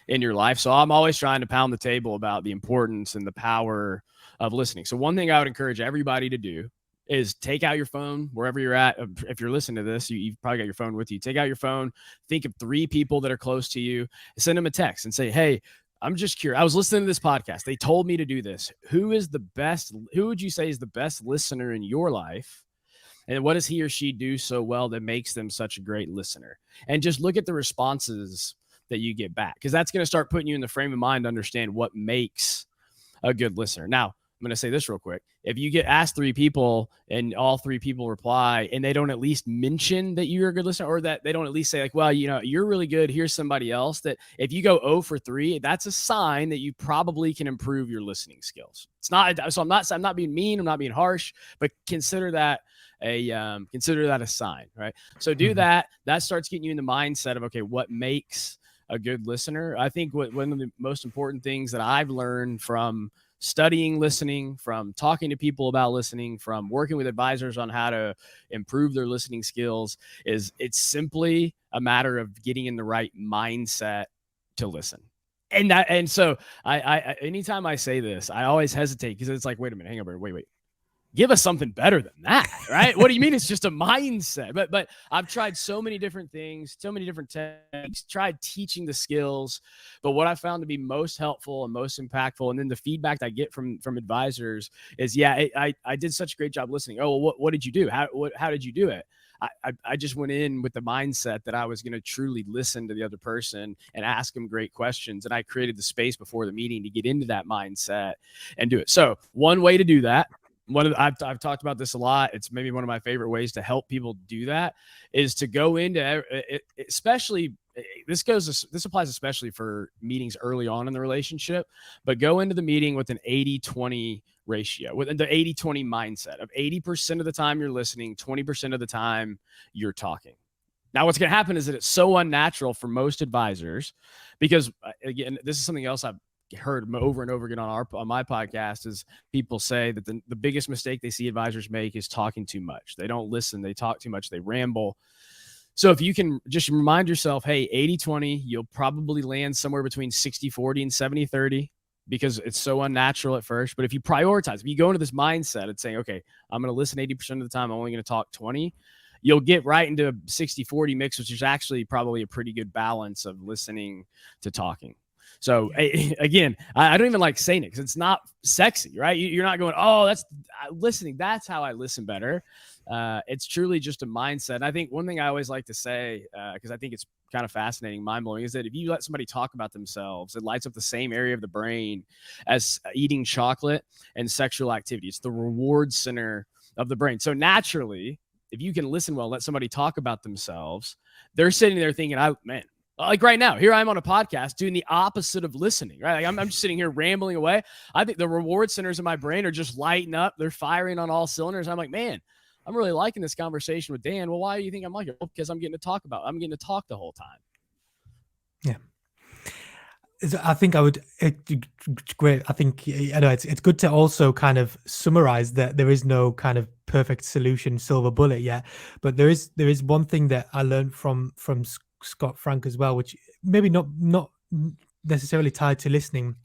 in your life. So I'm always trying to pound the table about the importance and the power of listening. So one thing I would encourage everybody to do is take out your phone wherever you're at. If you're listening to this, you've probably got your phone with you. Take out your phone, think of 3 people that are close to you, send them a text and say, hey, I'm just curious. I was listening to this podcast. They told me to do this. Who would you say is the best listener in your life? And what does he or she do so well that makes them such a great listener? And just look at the responses that you get back, because that's going to start putting you in the frame of mind to understand what makes a good listener. Now, I'm going to say this real quick. If you get asked 3 people and all 3 people reply and they don't at least mention that you're a good listener, or that they don't at least say like, well, you're really good, here's somebody else, that if you go 0 for 3, that's a sign that you probably can improve your listening skills. It's not, so I'm not being mean, I'm not being harsh, but consider that a sign, right? So do that. That starts getting you in the mindset of, okay, what makes a good listener? I think one of the most important things that I've learned from studying listening, from talking to people about listening, from working with advisors on how to improve their listening skills, is it's simply a matter of getting in the right mindset to listen. And so I anytime I say this, I always hesitate, because it's like, wait a minute, hang on, wait. Give us something better than that, right? What do you mean it's just a mindset? But I've tried so many different things, so many different techniques, tried teaching the skills. But what I found to be most helpful and most impactful, and then the feedback I get from advisors is, yeah, I did such a great job listening. Oh, well, what did you do? How did you do it? I just went in with the mindset that I was going to truly listen to the other person and ask them great questions. And I created the space before the meeting to get into that mindset and do it. So one way to do that, I've talked about this a lot, it's maybe one of my favorite ways to help people do that, is to go into it, especially this applies especially for meetings early on in the relationship, but go into the meeting with an 80-20 ratio, with the 80-20 mindset of 80% of the time you're listening, 20% of the time you're talking. Now, what's going to happen is that it's so unnatural for most advisors, because again, this is something else I've heard over and over again on my podcast, is people say that the biggest mistake they see advisors make is talking too much. They don't listen, they talk too much, they ramble. So if you can just remind yourself, hey, 80-20, you'll probably land somewhere between 60-40 and 70-30, because it's so unnatural at first. But if you prioritize, if you go into this mindset and saying, okay, I'm going to listen 80% of the time, I'm only going to talk 20, you'll get right into a 60-40 mix, which is actually probably a pretty good balance of listening to talking. So again, I don't even like saying it because it's not sexy, right? You're not going, oh, that's listening. That's how I listen better. It's truly just a mindset. And I think one thing I always like to say, because I think it's kind of fascinating, mind-blowing, is that if you let somebody talk about themselves, it lights up the same area of the brain as eating chocolate and sexual activity. It's the reward center of the brain. So naturally, if you can listen well, let somebody talk about themselves, they're sitting there thinking, man, like right now, here I am on a podcast doing the opposite of listening, right? Like I'm just sitting here rambling away. I think the reward centers in my brain are just lighting up. They're firing on all cylinders. I'm like, man, I'm really liking this conversation with Dan. Well, why do you think I'm like it? Well, because I'm getting to talk the whole time. Yeah. I think great. I think, it's good to also kind of summarize that there is no kind of perfect solution, silver bullet yet, but there is one thing that I learned from Scott Frank as well, which maybe not necessarily tied to listening,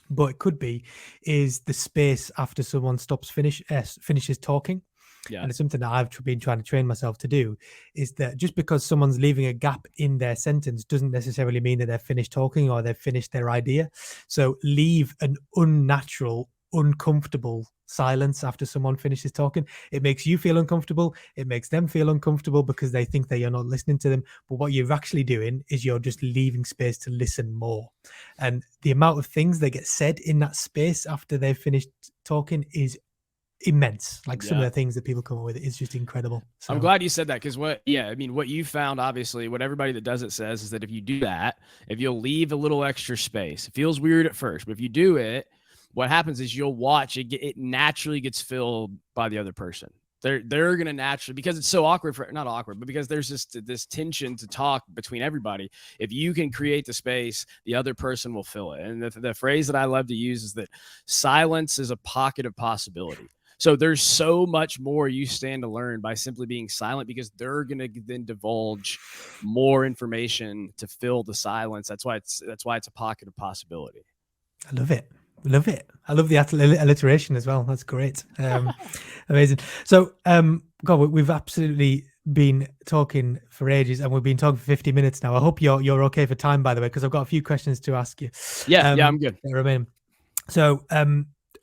but it could be, is the space after someone finishes talking. Yeah. And it's something that I've been trying to train myself to do, is that just because someone's leaving a gap in their sentence doesn't necessarily mean that they're finished talking or they've finished their idea. So leave an unnatural, uncomfortable silence after someone finishes talking. It makes you feel uncomfortable. It makes them feel uncomfortable because they think that you're not listening to them. But what you're actually doing is you're just leaving space to listen more. And the amount of things that get said in that space after they've finished talking is immense. Like some of the things that people come up with is just incredible. So I'm glad you said that, because what you found, obviously, what everybody that does it says, is that if you do that, if you'll leave a little extra space, it feels weird at first, but if you do it, what happens is you'll watch it naturally gets filled by the other person. they're gonna naturally, because it's so awkward for, not awkward, but because there's this tension to talk between everybody. If you can create the space, the other person will fill it. And the phrase that I love to use is that silence is a pocket of possibility. So there's so much more you stand to learn by simply being silent, because they're going to then divulge more information to fill the silence. That's why it's a pocket of possibility. I love it. Love it. I love the alliteration as well. That's great. Amazing. So, God, we've absolutely been talking for ages, and we've been talking for 50 minutes now. I hope you're okay for time, by the way, because I've got a few questions to ask you. Yeah, I'm good. So,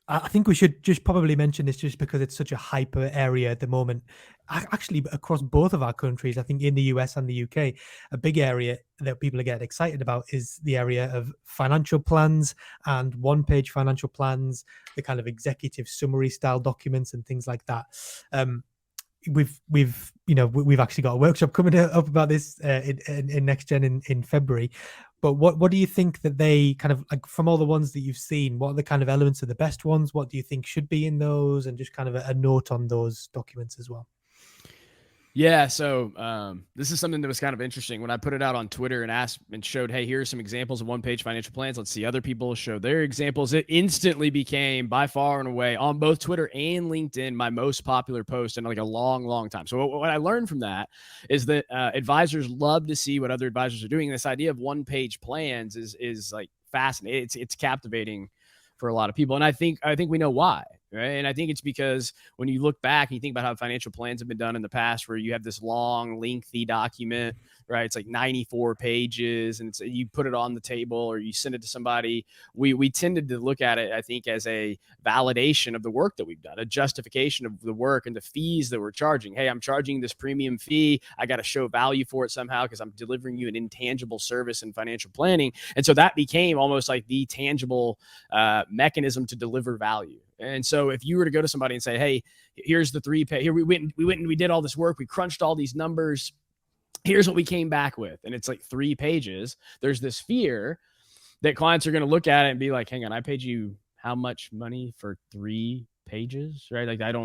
I think we should just probably mention this just because it's such a hyper area at the moment. Actually, across both of our countries, I think in the US and the UK, a big area that people are getting excited about is the area of financial plans and one-page financial plans, the kind of executive summary style documents and things like that. We've actually got a workshop coming up about this in NextGen in February. But what do you think that they kind of, like, from all the ones that you've seen, what are the kind of elements of the best ones? What do you think should be in those? And just kind of a note on those documents as well. Yeah, so this is something that was kind of interesting when I put it out on Twitter and asked and showed, hey, here are some examples of one-page financial plans. Let's see other people show their examples. It instantly became, by far and away, on both Twitter and LinkedIn, my most popular post in like a long, long time. So what I learned from that is that advisors love to see what other advisors are doing. This idea of one-page plans is like fascinating. It's captivating for a lot of people, and I think we know why. Right. And I think it's because when you look back and you think about how financial plans have been done in the past, where you have this long, lengthy document, right? It's like 94 pages, and you put it on the table or you send it to somebody. We tended to look at it, I think, as a validation of the work that we've done, a justification of the work and the fees that we're charging. Hey, I'm charging this premium fee. I got to show value for it somehow because I'm delivering you an intangible service in financial planning. And so that became almost like the tangible mechanism to deliver value. And so if you were to go to somebody and say, hey, here's the 3 page, here we went and we did all this work, we crunched all these numbers, here's what we came back with, and it's like 3 pages, there's this fear that clients are going to look at it and be like, hang on, I paid you how much money for 3 pages, right? Like, hang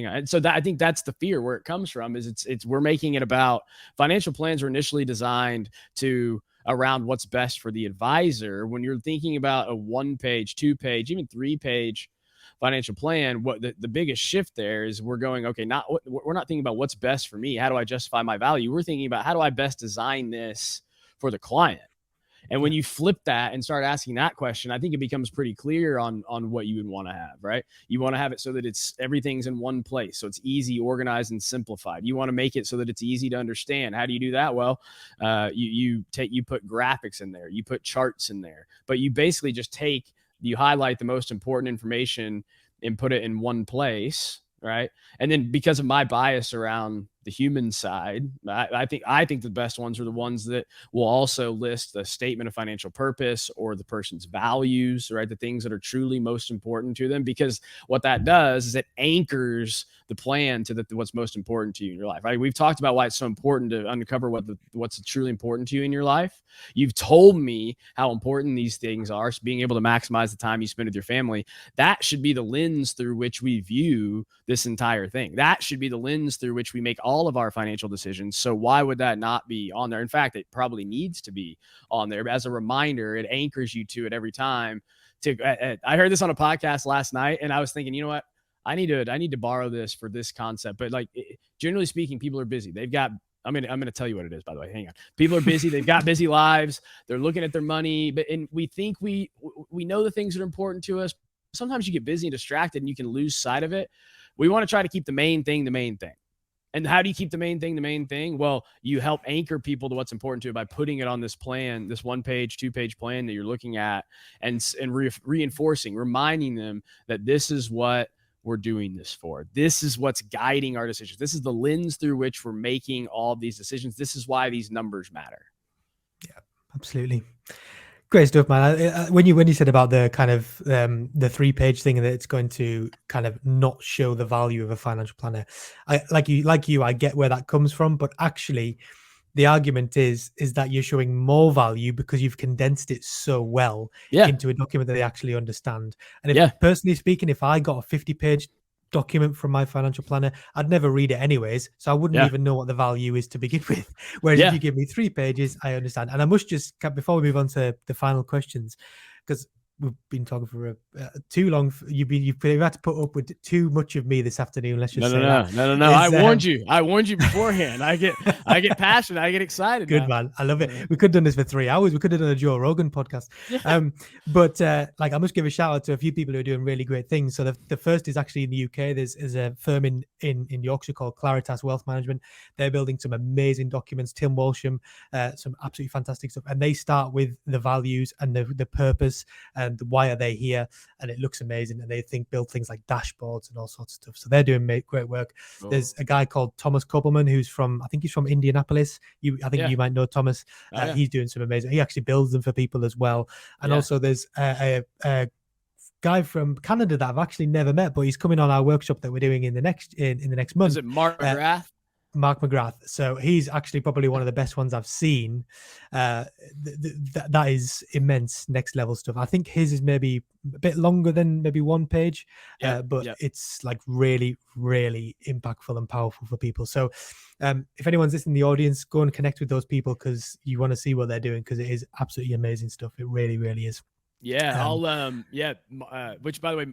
on. And so I think that's the fear where it comes from, is it's we're making it about, financial plans were initially designed to around what's best for the advisor. When you're thinking about a 1-page, 2-page, even 3-page financial plan, what the biggest shift there is, we're going, okay, we're not thinking about what's best for me, how do I justify my value, we're thinking about how do I best design this for the client. And when you flip that and start asking that question, I think it becomes pretty clear on what you would want to have, right? You want to have it so that everything's in one place, so it's easy, organized, and simplified. You want to make it so that it's easy to understand. How do you do that? Well, you put graphics in there, you put charts in there, but you basically just you highlight the most important information and put it in one place, right? And then, because of my bias around the human side, I think the best ones are the ones that will also list the statement of financial purpose or the person's values, right? The things that are truly most important to them, because what that does is it anchors the plan to what's most important to you in your life, right? We've talked about why it's so important to uncover what's truly important to you in your life. You've told me how important these things are. So being able to maximize the time you spend with your family, that should be the lens through which we view this entire thing. That should be the lens through which we make all of our financial decisions. So why would that not be on there? In fact, it probably needs to be on there. But as a reminder, it anchors you to it every time. I heard this on a podcast last night, and I was thinking, you know what? I need to borrow this for this concept. But like, generally speaking, people are busy. I'm gonna tell you what it is, by the way. Hang on. People are busy. They've got busy lives. They're looking at their money, and we think we know the things that are important to us. Sometimes you get busy and distracted, and you can lose sight of it. We want to try to keep the main thing the main thing. And how do you keep the main thing the main thing? Well, you help anchor people to what's important to you by putting it on this plan, this 1-page, 2-page plan that you're looking at, and reinforcing, reminding them that this is what we're doing this for. This is what's guiding our decisions. This is the lens through which we're making all of these decisions. This is why these numbers matter. Yeah, absolutely. Great stuff, man. When you said about the kind of the 3-page thing, that it's going to kind of not show the value of a financial planner, I like you, I get where that comes from, but actually the argument is that you're showing more value because you've condensed it so well into a document that they actually understand. And if personally speaking, if I got a 50-page document from my financial planner, I'd never read it anyways. So I wouldn't Yeah. even know what the value is to begin with. Whereas if Yeah. you give me 3 pages, I understand. And I must just, before we move on to the final questions, because we've been talking for too long. You've had to put up with too much of me this afternoon. Let's just say that. No. I warned you. I warned you beforehand. I get passionate. I get excited. Good, now. man. I love it. We could have done this for 3 hours. We could have done a Joe Rogan podcast. Yeah. But like, I must give a shout out to a few people who are doing really great things. So the first is actually in the UK. There's a firm in Yorkshire called Claritas Wealth Management. They're building some amazing documents. Tim Walsham, some absolutely fantastic stuff. And they start with the values and the purpose and why are they here. And it looks amazing. And they build things like dashboards and all sorts of stuff. So they're doing great work. Cool. There's a guy called Thomas Koppelman who's I think he's from Indianapolis. You might know Thomas. He's doing some amazing. He actually builds them for people as well. And also there's a guy from Canada that I've actually never met, but he's coming on our workshop that we're doing in the next month. Is it Mark McGrath? Mark McGrath. So he's actually probably one of the best ones I've seen. That is immense, next level stuff. I think his is maybe a bit longer than maybe 1 page, but it's like really, really impactful and powerful for people. So if anyone's listening in the audience, go and connect with those people because you want to see what they're doing, because it is absolutely amazing stuff. It really, really is. Yeah, which by the way,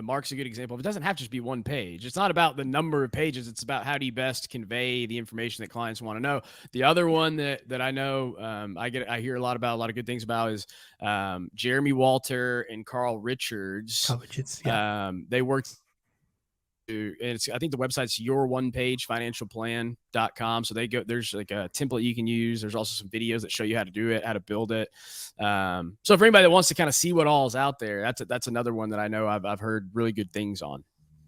Mark's a good example. It doesn't have to just be 1 page. It's not about the number of pages. It's about how do you best convey the information that clients want to know. The other one that I know, I hear a lot of good things about is Jeremy Walter and Carl Richards. They worked. I think the website's youronepagefinancialplan.com. So there's like a template you can use. There's also some videos that show you how to do it, how to build it. So for anybody that wants to kind of see what all is out there, that's another one that I know I've heard really good things on.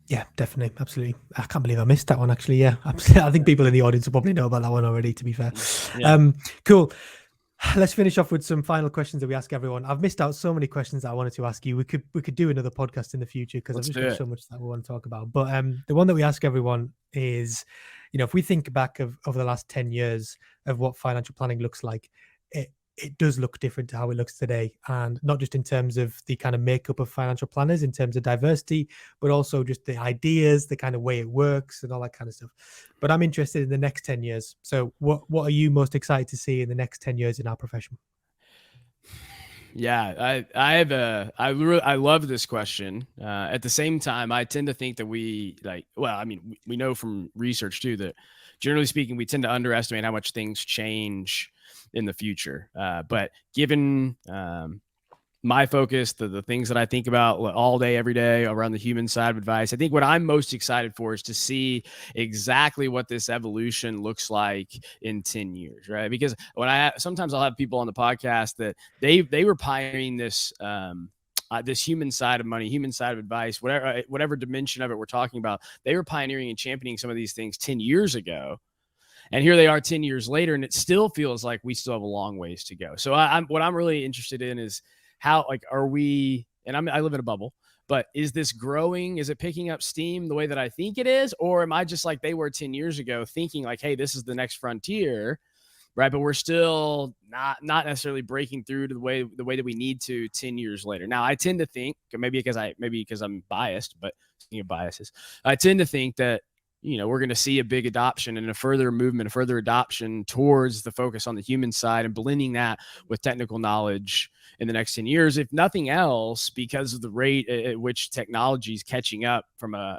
Yeah, definitely. Absolutely. I can't believe I missed that one, actually. Yeah, absolutely. I think people in the audience will probably know about that one already, to be fair. Yeah. Cool. Let's finish off with some final questions that we ask everyone. I've missed out so many questions that I wanted to ask you. We could do another podcast in the future because I've just got so much that we want to talk about. But the one that we ask everyone is, if we think back over the last 10 years of what financial planning looks like, it does look different to how it looks today. And not just in terms of the kind of makeup of financial planners, in terms of diversity, but also just the ideas, the kind of way it works and all that kind of stuff. But I'm interested in the next 10 years. So what are you most excited to see in the next 10 years in our profession? Yeah, I love this question. At the same time, I tend to think that we know from research too, that generally speaking, we tend to underestimate how much things change in the future. But given my focus, the things that I think about all day, every day around the human side of advice, I think what I'm most excited for is to see exactly what this evolution looks like in 10 years, right? Because sometimes I'll have people on the podcast that they were pioneering this human side of money, human side of advice, whatever dimension of it we're talking about. They were pioneering and championing some of these things 10 years ago. And here they are 10 years later, and it still feels like we still have a long ways to go. So what I'm really interested in is how, are we, and I live in a bubble, but is this growing? Is it picking up steam the way that I think it is? Or am I just like they were 10 years ago thinking like, hey, this is the next frontier, right? But we're still not necessarily breaking through to the way that we need to 10 years later. Now, I tend to think, maybe because I'm biased, but speaking of biases, I tend to think that, we're going to see a big adoption and a further movement, a further adoption towards the focus on the human side and blending that with technical knowledge in the next 10 years, if nothing else, because of the rate at which technology is catching up from a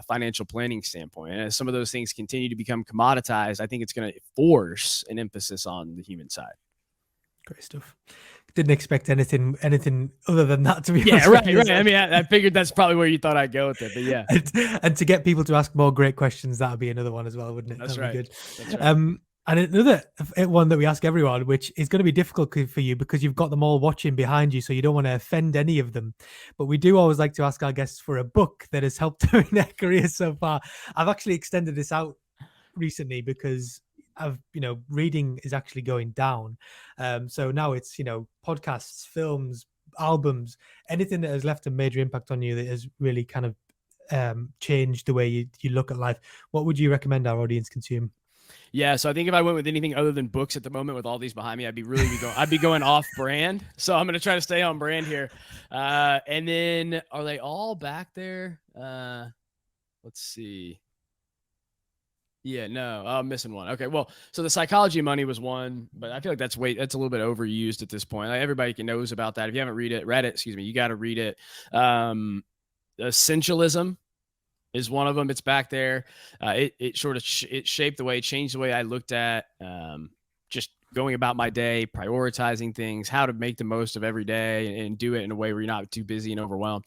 financial planning standpoint. And as some of those things continue to become commoditized, I think it's going to force an emphasis on the human side. Great stuff. Didn't expect anything other than that, to be honest. Yeah, right. I mean, I figured that's probably where you thought I'd go with it, but yeah. And to get people to ask more great questions, that would be another one as well, wouldn't it? That's right. Good. That's right. And another one that we ask everyone, which is going to be difficult for you because you've got them all watching behind you, so you don't want to offend any of them. But we do always like to ask our guests for a book that has helped them in their career so far. I've actually extended this out recently because reading is actually going down. So now it's, podcasts, films, albums, anything that has left a major impact on you that has really kind of changed the way you look at life. What would you recommend our audience consume? Yeah, so I think if I went with anything other than books at the moment, with all these behind me, I'd be going off brand. So I'm gonna try to stay on brand here. And then are they all back there? Let's see. Yeah, no, I'm missing one. Okay, well, so the Psychology of Money was one, but I feel like that's a little bit overused at this point. Like, everybody knows about that. If you haven't read it, you got to read it. Essentialism is one of them. It's back there. It sort of it shaped the way, it changed the way I looked at just going about my day, prioritizing things, how to make the most of every day, and do it in a way where you're not too busy and overwhelmed.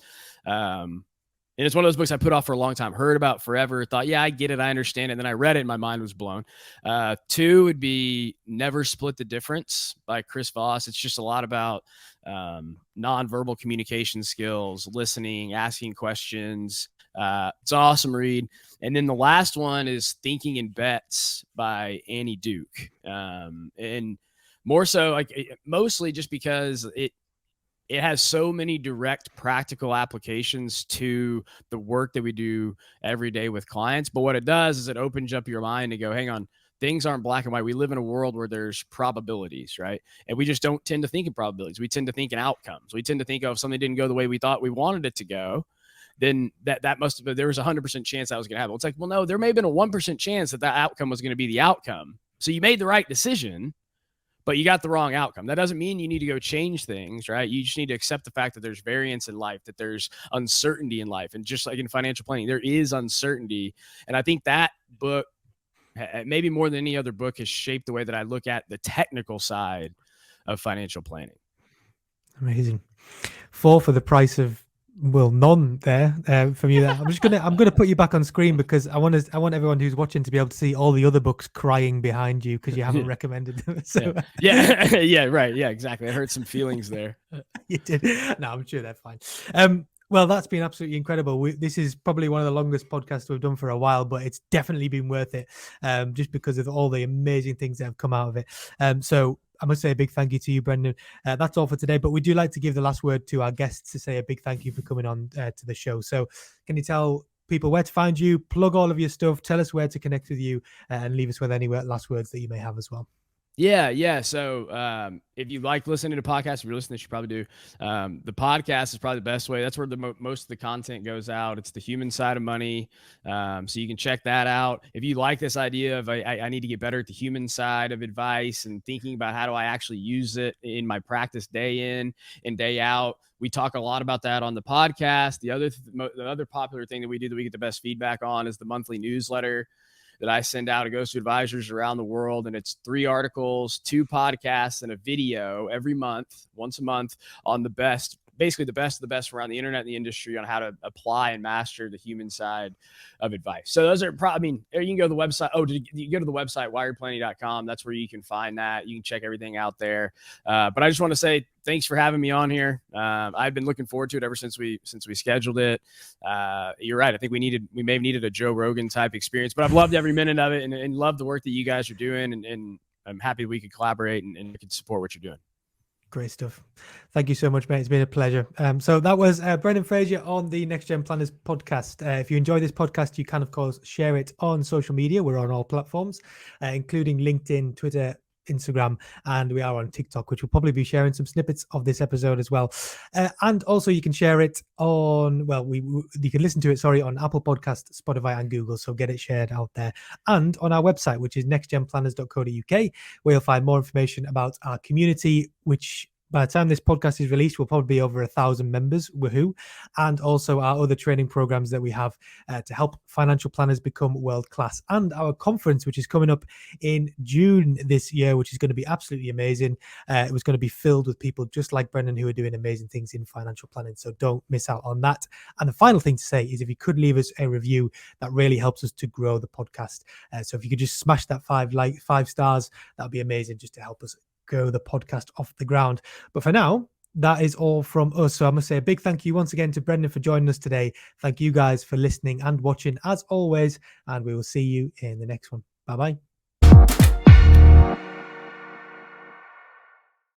And it's one of those books I put off for a long time, heard about forever, thought, yeah, I get it, I understand it. And then I read it and my mind was blown. Two would be Never Split the Difference by Chris Voss. It's just a lot about nonverbal communication skills, listening, asking questions. It's an awesome read. And then the last one is Thinking in Bets by Annie Duke. And more so, like, mostly just because it has so many direct practical applications to the work that we do every day with clients. But what it does is it opens up your mind to go, hang on, things aren't black and white. We live in a world where there's probabilities, right? And we just don't tend to think in probabilities. We tend to think in outcomes. We tend to think, oh, if something didn't go the way we thought we wanted it to go, then that must have been, there was 100% chance that was going to happen. It's like, well, no, there may have been a 1% chance that outcome was going to be the outcome. So you made the right decision, but you got the wrong outcome. That doesn't mean you need to go change things, right? You just need to accept the fact that there's variance in life, that there's uncertainty in life. And just like in financial planning, there is uncertainty. And I think that book, maybe more than any other book, has shaped the way that I look at the technical side of financial planning. Amazing. 4 for the price of, well, none there from you. I'm gonna put you back on screen because I want everyone who's watching to be able to see all the other books crying behind you because you haven't recommended them. So yeah. Yeah, right. Yeah, exactly. I hurt some feelings there. You did. No, I'm sure they're fine. Well, that's been absolutely incredible. This is probably one of the longest podcasts we've done for a while, but it's definitely been worth it, just because of all the amazing things that have come out of it. So I must say a big thank you to you, Brendan. That's all for today, but we do like to give the last word to our guests to say a big thank you for coming on to the show. So can you tell people where to find you, plug all of your stuff, tell us where to connect with you, and leave us with any last words that you may have as well? Yeah. So if you like listening to podcasts, if you're listening, you probably do. The podcast is probably the best way. That's where most of the content goes out. It's the human side of money. So you can check that out. If you like this idea of I need to get better at the human side of advice and thinking about how do I actually use it in my practice day in and day out, we talk a lot about that on the podcast. The other popular thing that we do that we get the best feedback on is the monthly newsletter that I send out. It goes to advisors around the world, and it's 3 articles, 2 podcasts, and a video every month, once a month, on the best basically the best of the best around the internet and the industry on how to apply and master the human side of advice. So those are probably, I mean, you can go to the website. Oh, you go to the website, wiredplanning.com. That's where you can find that. You can check everything out there. But I just want to say thanks for having me on here. I've been looking forward to it ever since we scheduled it. You're right. I think we may have needed a Joe Rogan type experience, but I've loved every minute of it and love the work that you guys are doing. And I'm happy we could collaborate and we can support what you're doing. Great stuff. Thank you so much, mate. It's been a pleasure. So that was Brendan Frazier on the Next Gen Planners podcast. If you enjoy this podcast, you can, of course, share it on social media. We're on all platforms, including LinkedIn, Twitter, Instagram, and we are on TikTok, which will probably be sharing some snippets of this episode as well. And also you can share it on, you can listen to it, on Apple Podcasts, Spotify, and Google. So get it shared out there. And on our website, which is nextgenplanners.co.uk, where you'll find more information about our community, which by the time this podcast is released, we'll probably be over 1,000 members, woohoo, and also our other training programs that we have to help financial planners become world-class, and our conference, which is coming up in June this year, which is going to be absolutely amazing. It was going to be filled with people just like Brendan who are doing amazing things in financial planning, so don't miss out on that. And the final thing to say is if you could leave us a review, that really helps us to grow the podcast. So if you could just smash that 5 stars, that'd be amazing, just to help us grow the podcast off the ground. But for now, that is all from us. So I must say a big thank you once again to Brendan for joining us today. Thank you guys for listening and watching as always, and we will see you in the next one. Bye bye.